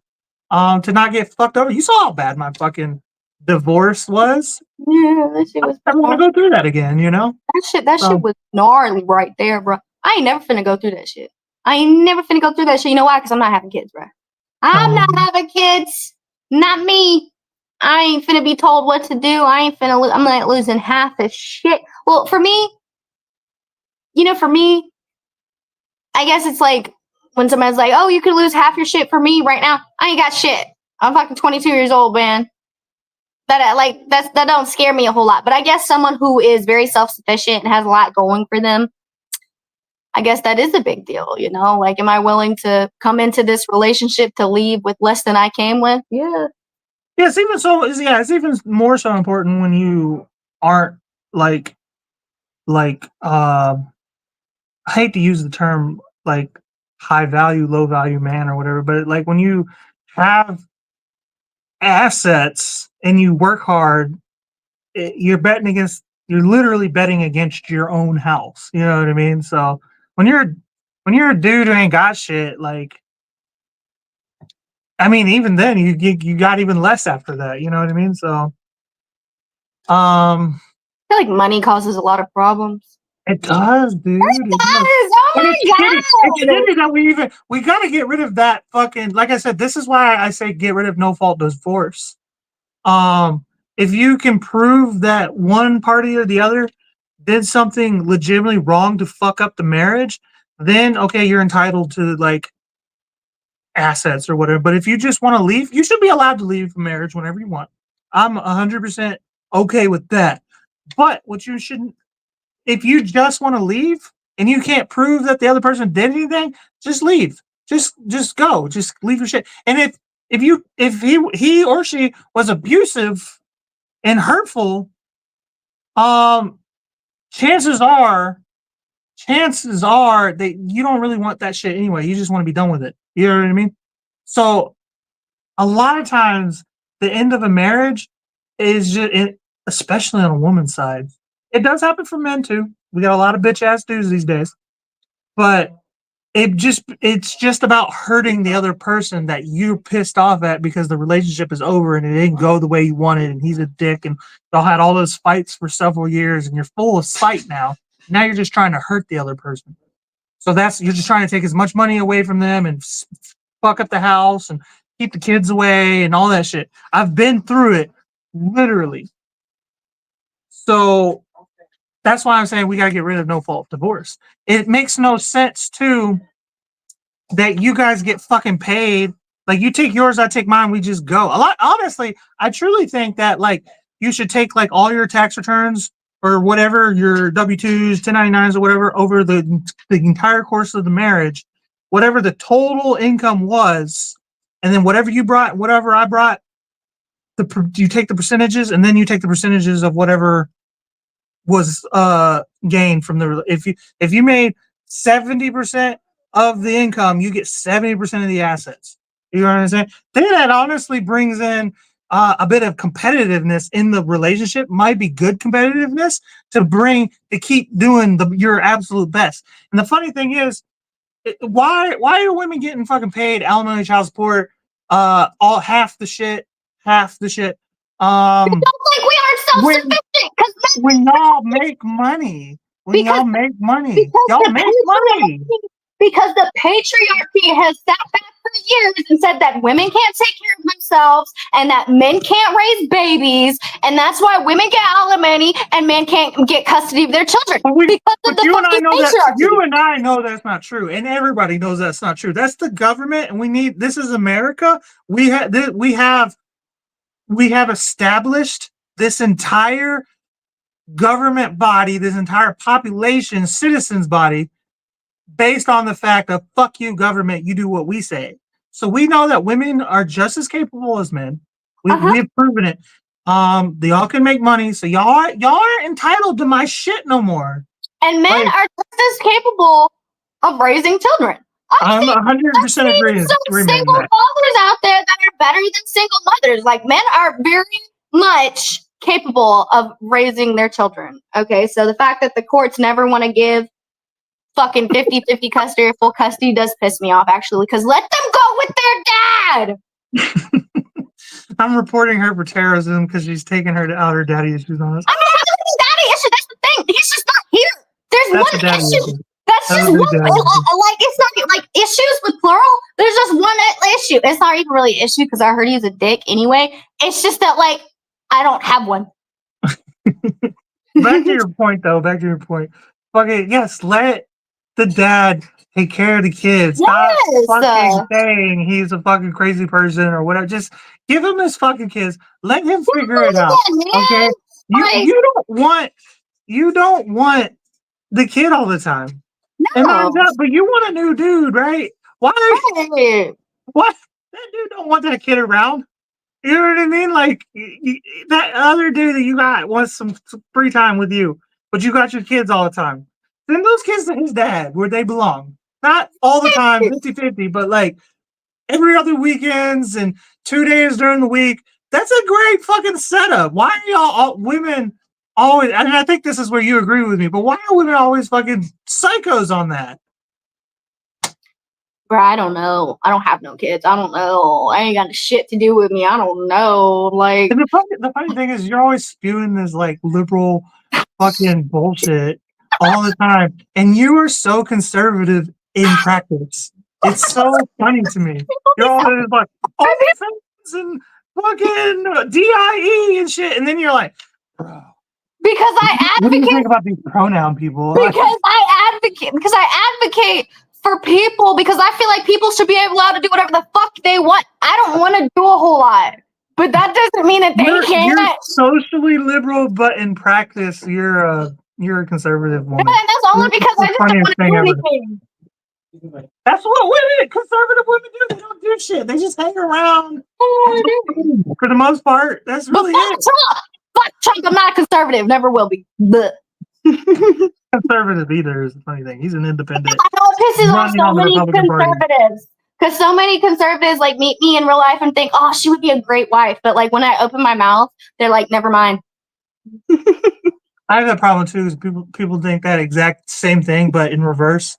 to not get fucked over. You saw how bad my fucking divorce was. Yeah, that shit was. I don't want to go through that again. You know, that shit was gnarly right there, bro. I ain't never finna go through that shit. I ain't never finna go through that shit. You know why? Because I'm not having kids, bro. I'm not having kids. Not me. I ain't finna be told what to do. I ain't finna. I'm not losing half the shit. Well, for me, for me, I guess it's like when somebody's like, "Oh, you could lose half your shit for me right now." I ain't got shit. I'm fucking 22 years old, man. That don't scare me a whole lot. But I guess someone who is very self-sufficient and has a lot going for them, I guess that is a big deal, Like, am I willing to come into this relationship to leave with less than I came with? Yeah. Yeah, it's even more so important when you aren't like I hate to use the term like high value, low value man or whatever, but like when you have assets and you work hard, you're literally betting against your own house. You know what I mean? So when you're a dude who ain't got shit, like, I mean, even then you got even less after that. You know what I mean? So, I feel like money causes a lot of problems. It does, dude. It does. Oh my god! It's shitty that we gotta get rid of that fucking. Like I said, this is why I say get rid of no fault divorce. If you can prove that one party or the other did something legitimately wrong to fuck up the marriage, then okay, you're entitled to like assets or whatever. But if you just want to leave, you should be allowed to leave a marriage whenever you want. I'm 100% okay with that. But what you shouldn't, if you just want to leave and you can't prove that the other person did anything, just leave. Just go. Just leave your shit. And if he or she was abusive and hurtful, chances are that you don't really want that shit anyway. You just want to be done with it. You know what I mean? So a lot of times the end of a marriage is just, especially on a woman's side. It does happen for men too. We got a lot of bitch ass dudes these days, but it's just about hurting the other person that you're pissed off at because the relationship is over and it didn't go the way you wanted and he's a dick and y'all had all those fights for several years and you're full of spite now. Now you're just trying to hurt the other person. So you're just trying to take as much money away from them and fuck up the house and keep the kids away and all that shit. I've been through it, literally. So that's why I'm saying we got to get rid of no fault divorce. It makes no sense too that you guys get fucking paid. Like you take yours, I take mine. We just go. Honestly, I truly think that like you should take like all your tax returns or whatever, your W-2s, 1099s or whatever over the entire course of the marriage, whatever the total income was, and then whatever you brought, whatever I brought, you take the percentages and then you take the percentages of whatever was gained from the. If you made 70% of the income, you get 70% of the assets. You know what I'm saying? Then that honestly brings in a bit of competitiveness in the relationship. Might be good competitiveness to keep doing your absolute best. And the funny thing is, why are women getting fucking paid alimony, child support, all half the shit? You don't think we aren't self-sufficient? When y'all make money. Y'all make money. Because the patriarchy has sat back for years and said that women can't take care of themselves and that men can't raise babies, and that's why women get alimony and men can't get custody of their children. Because of the you and I fucking know that patriarchy. you and I know that's not true, and everybody knows that's not true. That's the government, and this is America. We have established this entire government body, this entire population, citizens body, based on the fact of fuck you, government, you do what we say. So we know that women are just as capable as men. We have proven it. They all can make money, so y'all aren't entitled to my shit no more. And men are just as capable of raising children. I'm 100% agreeing. Some single fathers out there that are better than single mothers. Like, men are very much capable of raising their children. Okay, so the fact that the courts never want to give fucking 50-50 custody or full custody does piss me off, actually, because let them go with their dad. I'm reporting her for terrorism because she's taking her out her daddy issues on us. I mean, that's daddy issue. That's the thing. He's just not here. There's one issue. That's just one. Like, it's not like issues with plural. There's just one issue. It's not even really an issue because I heard he's a dick anyway. It's just that, like, I don't have one. Back to your point, though. Back to your point. Fucking yes, let the dad take care of the kids. Yes. Stop fucking saying he's a fucking crazy person or whatever. Just give him his fucking kids. Let him figure it out. Okay. You don't want the kid all the time. No. But you want a new dude, right? Why? What? That dude don't want that kid around. You know what I mean? Like, that other dude that you got wants some free time with you, but you got your kids all the time. Send those kids to his dad where they belong. Not all the time, 50-50, but like every other weekends and 2 days during the week. That's a great fucking setup. Why are women always, I mean, I think this is where you agree with me, but why are women always fucking psychos on that? Bro, I don't know. I don't have no kids. I don't know. I ain't got shit to do with me. I don't know. Like, and the funny thing is, you're always spewing this like liberal fucking bullshit all the time, and you are so conservative in practice. It's so funny to me. You're always like, OnlyFans and fucking DIE and shit, and then you're like, bro. Because I advocate. What do you think about these pronoun people? Because I advocate for people, because I feel like people should be allowed to do whatever the fuck they want. I don't want to do a whole lot, but that doesn't mean that they can't. You're socially liberal, but in practice, you're a conservative woman. And that's only because I just don't want to do anything. That's what conservative women do. They don't do shit. They just hang around. For the most part, that's really it. Fuck Trump. I'm not a conservative. Never will be. Conservative either is the funny thing. He's an independent. I know it pisses off so many conservatives. Because so many conservatives like meet me in real life and think, oh, she would be a great wife. But like when I open my mouth, they're like, never mind. I have that problem too. Is people think that exact same thing, but in reverse.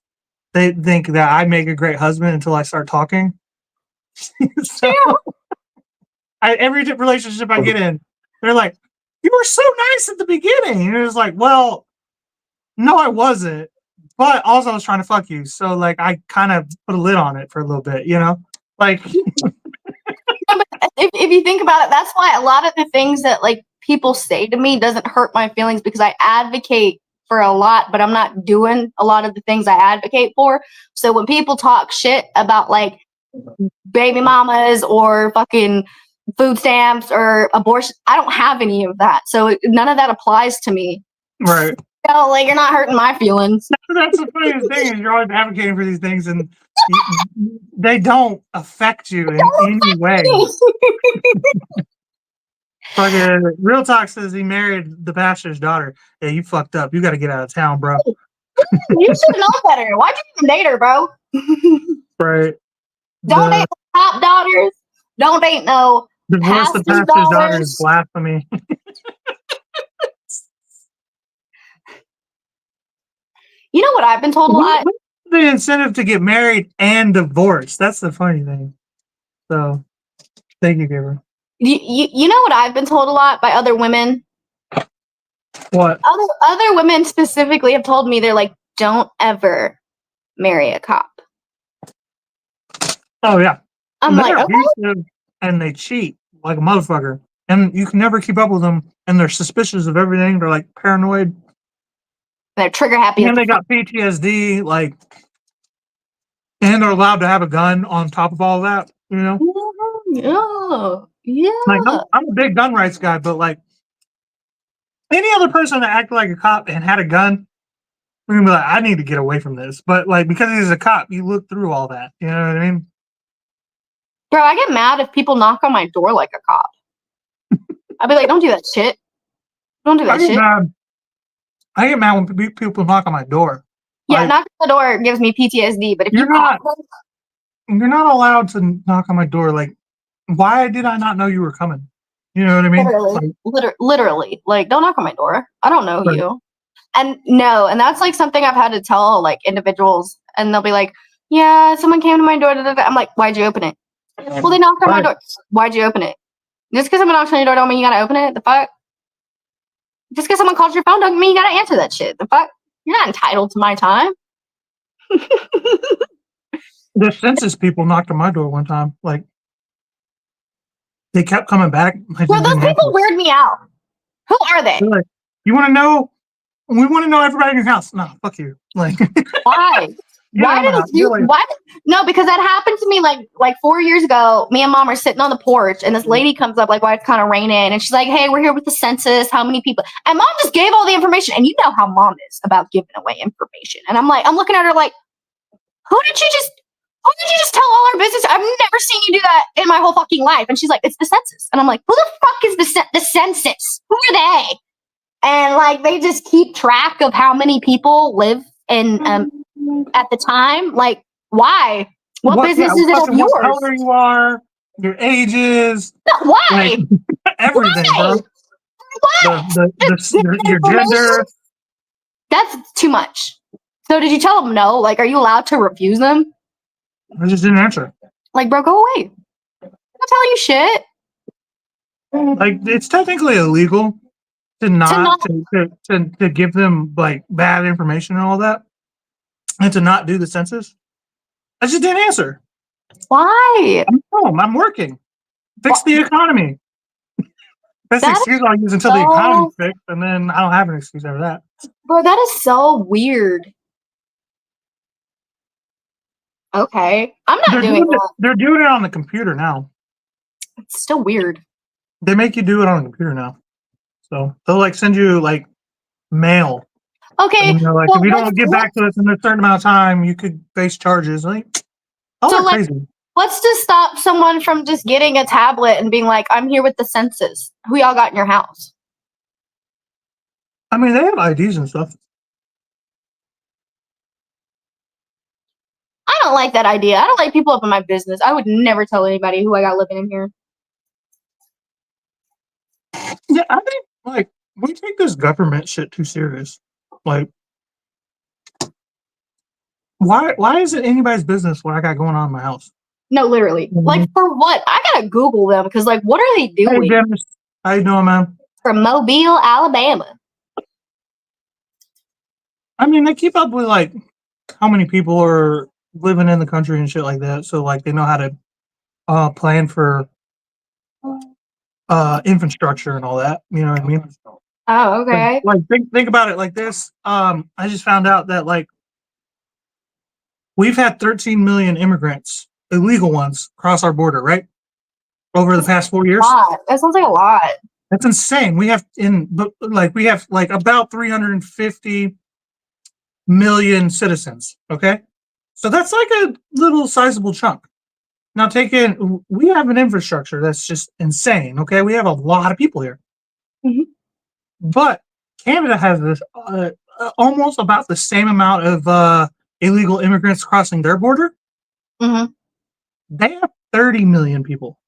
They think that I make a great husband until I start talking. So, every relationship I get in, they're like, "You were so nice at the beginning," and it was like, "Well, no, I wasn't, but also I was trying to fuck you." So, like, I kind of put a lid on it for a little bit, you know, like. If you think about it, that's why a lot of the things that like people say to me doesn't hurt my feelings, because I advocate for a lot, but I'm not doing a lot of the things I advocate for. So when people talk shit about like baby mamas or fucking food stamps or abortion, I don't have any of that. So none of that applies to me. Right. So, like, you're not hurting my feelings. That's the funniest thing, is you're always advocating for these things and they don't affect you in any way. Fucking Real Talk says he married the pastor's daughter. Yeah, you fucked up. You got to get out of town, bro. You should know better. Why'd you even date her, bro? Right. Don't date the top daughters. Don't date no divorce the pastor's daughter is blasphemy. You know what I've been told a lot? The incentive to get married and divorced. That's the funny thing. So, thank you, Gabriel. You know what I've been told a lot by other women? What? Other women specifically have told me, they're like, don't ever marry a cop. Oh, yeah. I'm like, okay. and they cheat like a motherfucker, and you can never keep up with them, and they're suspicious of everything. They're like paranoid. They're trigger happy. And they got PTSD, like, and they're allowed to have a gun on top of all that. You know, yeah. like I'm a big gun rights guy, but like any other person that acted like a cop and had a gun, we're gonna be like, I need to get away from this. But like because he's a cop, you look through all that. You know what I mean? Bro, I get mad if people knock on my door like a cop. I'd be like, don't do that shit. Don't do that shit. I get mad when people knock on my door. Yeah, like, knocking on the door gives me PTSD. But if you're not allowed to knock on my door. Like, why did I not know you were coming? You know what I mean? Literally, like, don't knock on my door. I don't know you. And and that's like something I've had to tell like individuals, and they'll be like, yeah, someone came to my door. I'm like, why'd you open it? Well, they knocked on my door. Why'd you open it? Just because someone knocks on your door don't mean you gotta open it. The fuck? Just because someone calls your phone don't mean you gotta answer that shit. The fuck? You're not entitled to my time. The census people knocked on my door one time. Like, they kept coming back. Well, those people weird me out. Who are they? Like, you want to know? We want to know everybody in your house. No, fuck you. Like, why? Why? No, because that happened to me like 4 years ago. Me and mom are sitting on the porch, and this lady comes up like while it's kind of raining, and she's like, "Hey, we're here with the census. How many people?" And mom just gave all the information, and you know how mom is about giving away information. And I'm looking at her like, who did you just tell all our business? I've never seen you do that in my whole fucking life. And she's like, it's the census. And I'm like, who the fuck is the census? Who are they? And like, they just keep track of how many people live in at the time. Like, why? What business is it of yours? What color you are, your ages. No, why? Like, everything, why? Bro. Your gender. That's too much. So did you tell them no? Like, are you allowed to refuse them? I just didn't answer. Like, bro, go away. I'm not telling you shit. Like, it's technically illegal to give them like bad information and all that, and to not do the census. I just didn't answer. Why? I'm home. I'm working. Fix the economy. That's the excuse I'll use until the economy's fixed, and then I don't have an excuse after that. Bro, that is so weird. Okay. I'm not doing that. They're doing it on the computer now. It's still weird. They make you do it on the computer now. So they'll like send you like mail. Okay. And like, if you don't get back to us in a certain amount of time, you could face charges. Like, crazy. What's to stop someone from just getting a tablet and being like, I'm here with the census? Who y'all got in your house? I mean, they have IDs and stuff. I don't like that idea. I don't like people up in my business. I would never tell anybody who I got living in here. Yeah, I think like we take this government shit too serious. Like, why is it anybody's business what I got going on in my house? No, literally. Mm-hmm. Like, for what? I gotta Google them because, like, what are they doing? Hey, Dennis. How you doing, man? From Mobile, Alabama. I mean, they keep up with like how many people are living in the country and shit like that. So like they know how to plan for infrastructure and all that. You know what I mean? Oh, okay. Like think about it like this. I just found out that like we've had 13 million immigrants, illegal ones, cross our border, right? Over the past 4 years. That sounds like a lot. That's insane. We have about 350 million citizens. Okay. So that's like a little sizable chunk. Now we have an infrastructure that's just insane. Okay. We have a lot of people here. Mm-hmm. But Canada has this almost about the same amount of illegal immigrants crossing their border. Mm-hmm. They have 30 million people.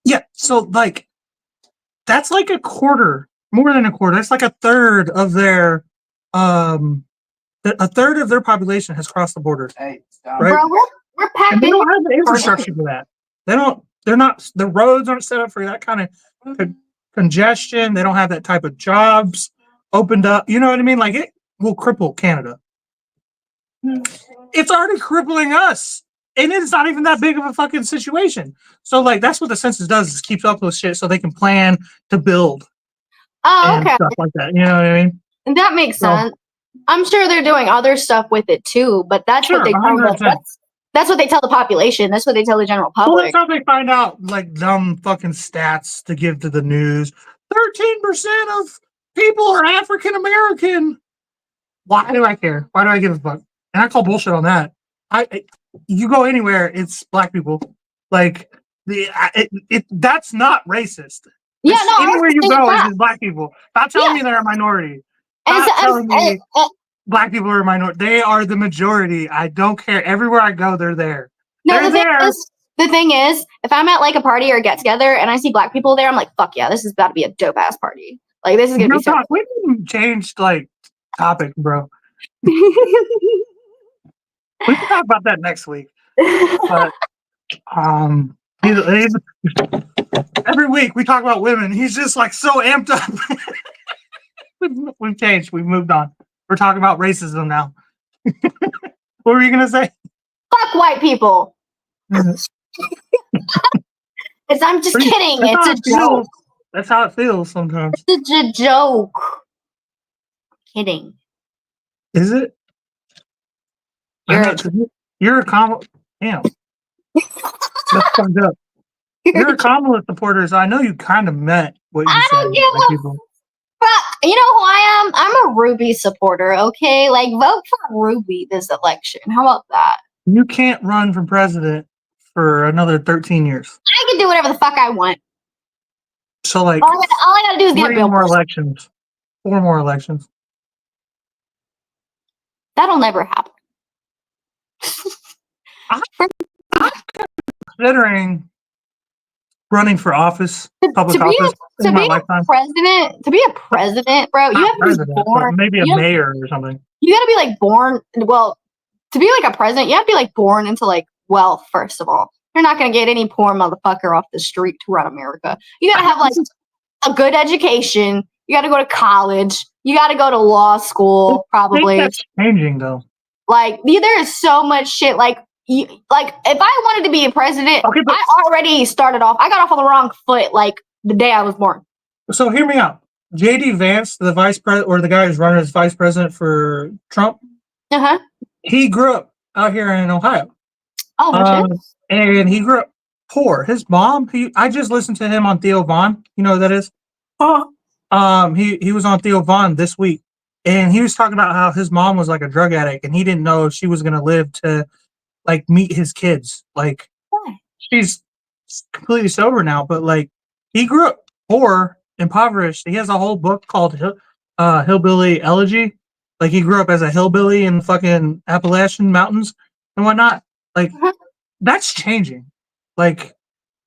Yeah. So like, that's like a quarter, more than a quarter. That's like a third of their population has crossed the border. Hey, stop. Right? Bro, we're packed. And they don't have the infrastructure for that. The roads aren't set up for that kind of congestion. They don't have that type of jobs opened up. You know what I mean? Like, it will cripple Canada. It's already crippling us. and it's not even that big of a fucking situation. So like that's what the census does, is keeps up with shit so they can plan to build and okay. stuff like that. You know what I mean? That makes So, sense. I'm sure they're doing other stuff with it too, but that's what sure, they tell 100%. that's what they tell the population. That's what they tell the general Well, public. that's how they find out like dumb fucking stats to give to the news. 13% of people are African American. Why do I care? Why do I give a fuck? And I call bullshit on that. You go anywhere, it's black people. Like that's not racist. Yeah, It's no, anywhere you it's go, it's not. just black people. Stop telling me Yeah. they're a minority. And Stop telling me and- black people are a minority. They are the majority. I don't care. Everywhere I go, they're there. no, They're there. the thing is, if I'm at like a party or a get together and I see black people there, I'm like, fuck yeah, this is about to be a dope ass party. Like this is gonna be so. We didn't change like topic, bro. We can talk about that next week. But every week we talk about women. He's just like so amped up. We've changed. We've moved on. We're talking about racism now. What were you gonna say? Fuck white people. I'm just kidding. It's a joke. That's how it feels sometimes. It's a joke. Kidding. Is it? You're a Kamala. Damn. That's fucked up. You're a Kamala supporter, so I know you kind of meant what you said. I don't give a fuck. You know who I am? I'm a Ruby supporter, okay? Like, vote for Ruby this election. How about that? You can't run for president for another 13 years. I can do whatever the fuck I want. So, like, all I gotta do is get a bill. 4 more elections. That'll never happen. I'm considering running for office, public office in my lifetime. To be a president, bro, you have to be born. Maybe a mayor or something. You gotta be like born. Well, to be like a president, you have to be like born into like wealth. First of all, you're not gonna get any poor motherfucker off the street to run America. You gotta have like a good education. You gotta go to college. You gotta go to law school. Probably. I think that's changing though. Like there is so much shit. Like if I wanted to be a president, okay, I already started off. I got off on the wrong foot like the day I was born. So hear me out. JD Vance, the vice president, or the guy who's running as vice president for Trump. He grew up out here in Ohio. Oh, and he grew up poor. His mom. I just listened to him on Theo Von. You know who that is? He was on Theo Von this week, and he was talking about how his mom was like a drug addict, and he didn't know if she was going to live to like meet his kids. Like she's completely sober now, but like he grew up poor, impoverished. He has a whole book called Hillbilly Elegy. Like he grew up as a hillbilly in the fucking Appalachian Mountains and whatnot. Like that's changing. Like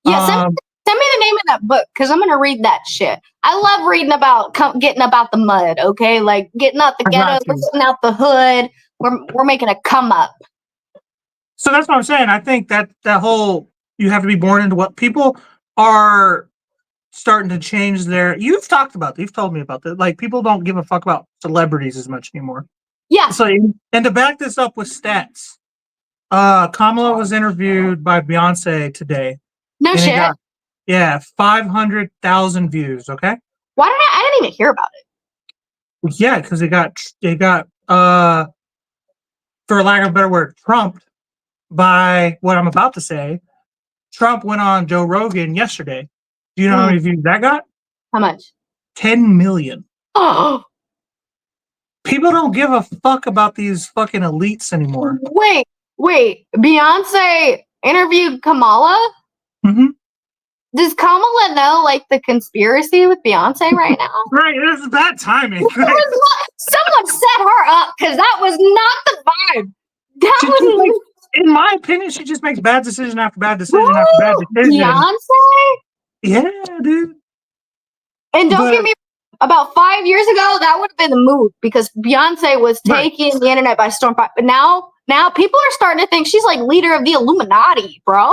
send me the name of that book because I'm gonna read that shit. I love reading about getting up out the mud. Okay, like getting out the ghetto, getting out the hood. We're making a come up. So that's what I'm saying. I think that whole you have to be born into what people are starting to change their. You've talked about. You've told me about that. Like people don't give a fuck about celebrities as much anymore. Yeah. So and to back this up with stats, Kamala was interviewed by Beyonce today. No shit. 500,000 views. Okay. Why did I didn't even hear about it. Yeah, because it got for lack of a better word, trumped by what I'm about to say. Trump went on Joe Rogan yesterday. Do you know how many views that got? How much? 10 million. Oh. People don't give a fuck about these fucking elites anymore. Wait. Beyonce interviewed Kamala? Mm-hmm. Does Kamala know like the conspiracy with Beyonce right now? Right, this is bad timing. Someone set her up because that was not the vibe. In my opinion, she just makes bad decision after bad decision after bad decision. Beyonce? Yeah, dude. And don't get me about 5 years ago, that would have been the move because Beyonce was taking the internet by storm. But now people are starting to think she's like leader of the Illuminati, bro.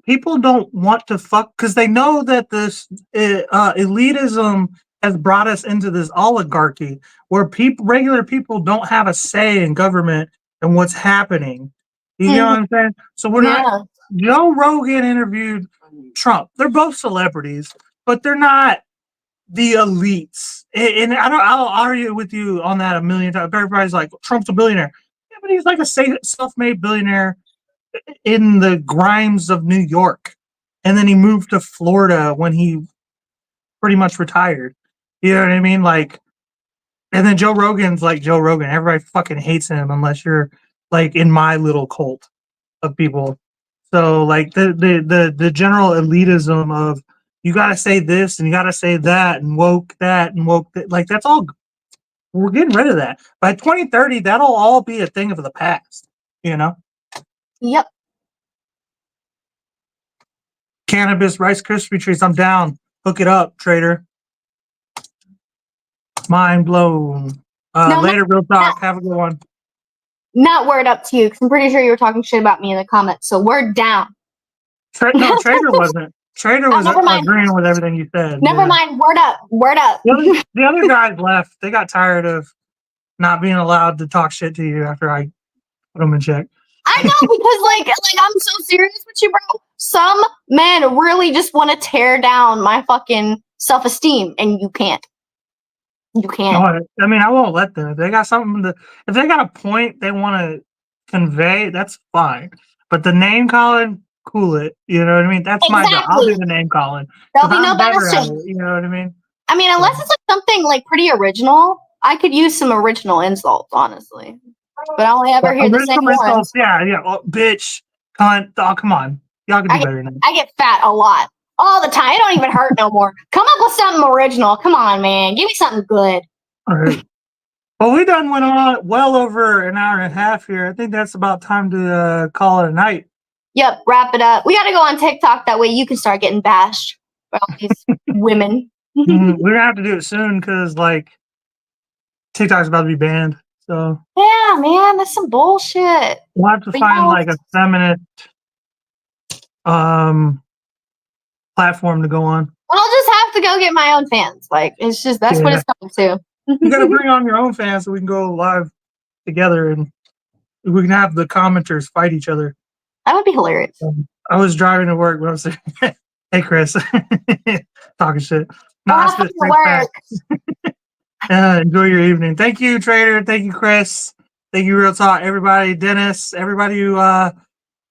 People don't want to fuck because they know that this elitism has brought us into this oligarchy where regular people don't have a say in government and what's happening. You know what I'm saying? So we're not. Yeah. Joe Rogan interviewed Trump. They're both celebrities, but they're not the elites. And I'll argue with you on that a million times. Everybody's like, Trump's a billionaire. Yeah, but he's like a self-made billionaire in the grimes of New York. And then he moved to Florida when he pretty much retired. You know what I mean? Like, and then Joe Rogan's like Joe Rogan. Everybody fucking hates him unless you're like in my little cult of people. So like the general elitism of you got to say this and you got to say that and woke like that's all. We're getting rid of that by 2030. That'll all be a thing of the past. You know, Yep. cannabis, Rice Krispie treats. I'm down. Hook it up, trader. Mind blown. No, Later, real talk. Have a good one. Not word up to you because I'm pretty sure you were talking shit about me in the comments. So word down. No, Trader wasn't. Trader was never mind. agreeing with everything you said. Never mind. Word up. Word up. The other guys left. They got tired of not being allowed to talk shit to you after I put them in check. I know because like I'm so serious with you, bro. Some men really just want to tear down my fucking self-esteem, and you can't. You can't. I mean, I won't let them. If they got something if they got a point they want to convey, that's fine. But the name calling, cool it. You know what I mean? That's my job. I'll do the name calling. There'll be no better at it, you know what I mean? I mean, unless it's like something like pretty original, I could use some original insults, honestly. But I only ever hear the same ones. Yeah. Oh, bitch, cunt. Oh, come on. Y'all can do better than that. I get fat a lot. All the time. It don't even hurt no more. Come up with something original. Come on, man. Give me something good. All right. Well, we done went on well over an hour and a half here. I think that's about time to call it a night. Yep, wrap it up. We got to go on TikTok. That way you can start getting bashed by all these women. We're going to have to do it soon because, like, TikTok's about to be banned. So yeah, man, that's some bullshit. We'll have to find, like, a feminist platform to go on. I'll just have to go get my own fans. Like, it's just, that's what it's coming to. You got to bring on your own fans so we can go live together and we can have the commenters fight each other. That would be hilarious. I was driving to work, but I was like, hey, Chris, talking shit. Enjoy your evening. Thank you, Trader. Thank you, Chris. Thank you, Real Talk. Everybody, Dennis, everybody who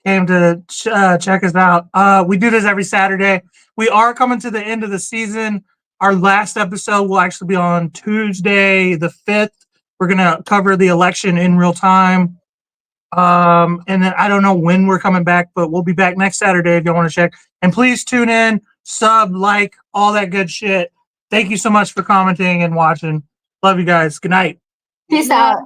came to check us out. We do this every Saturday. We are coming to the end of the season. Our last episode will actually be on Tuesday, the 5th. We're going to cover the election in real time. And then I don't know when we're coming back, but we'll be back next Saturday if you want to check. And please tune in, sub, like, all that good shit. Thank you so much for commenting and watching. Love you guys. Good night. Peace out.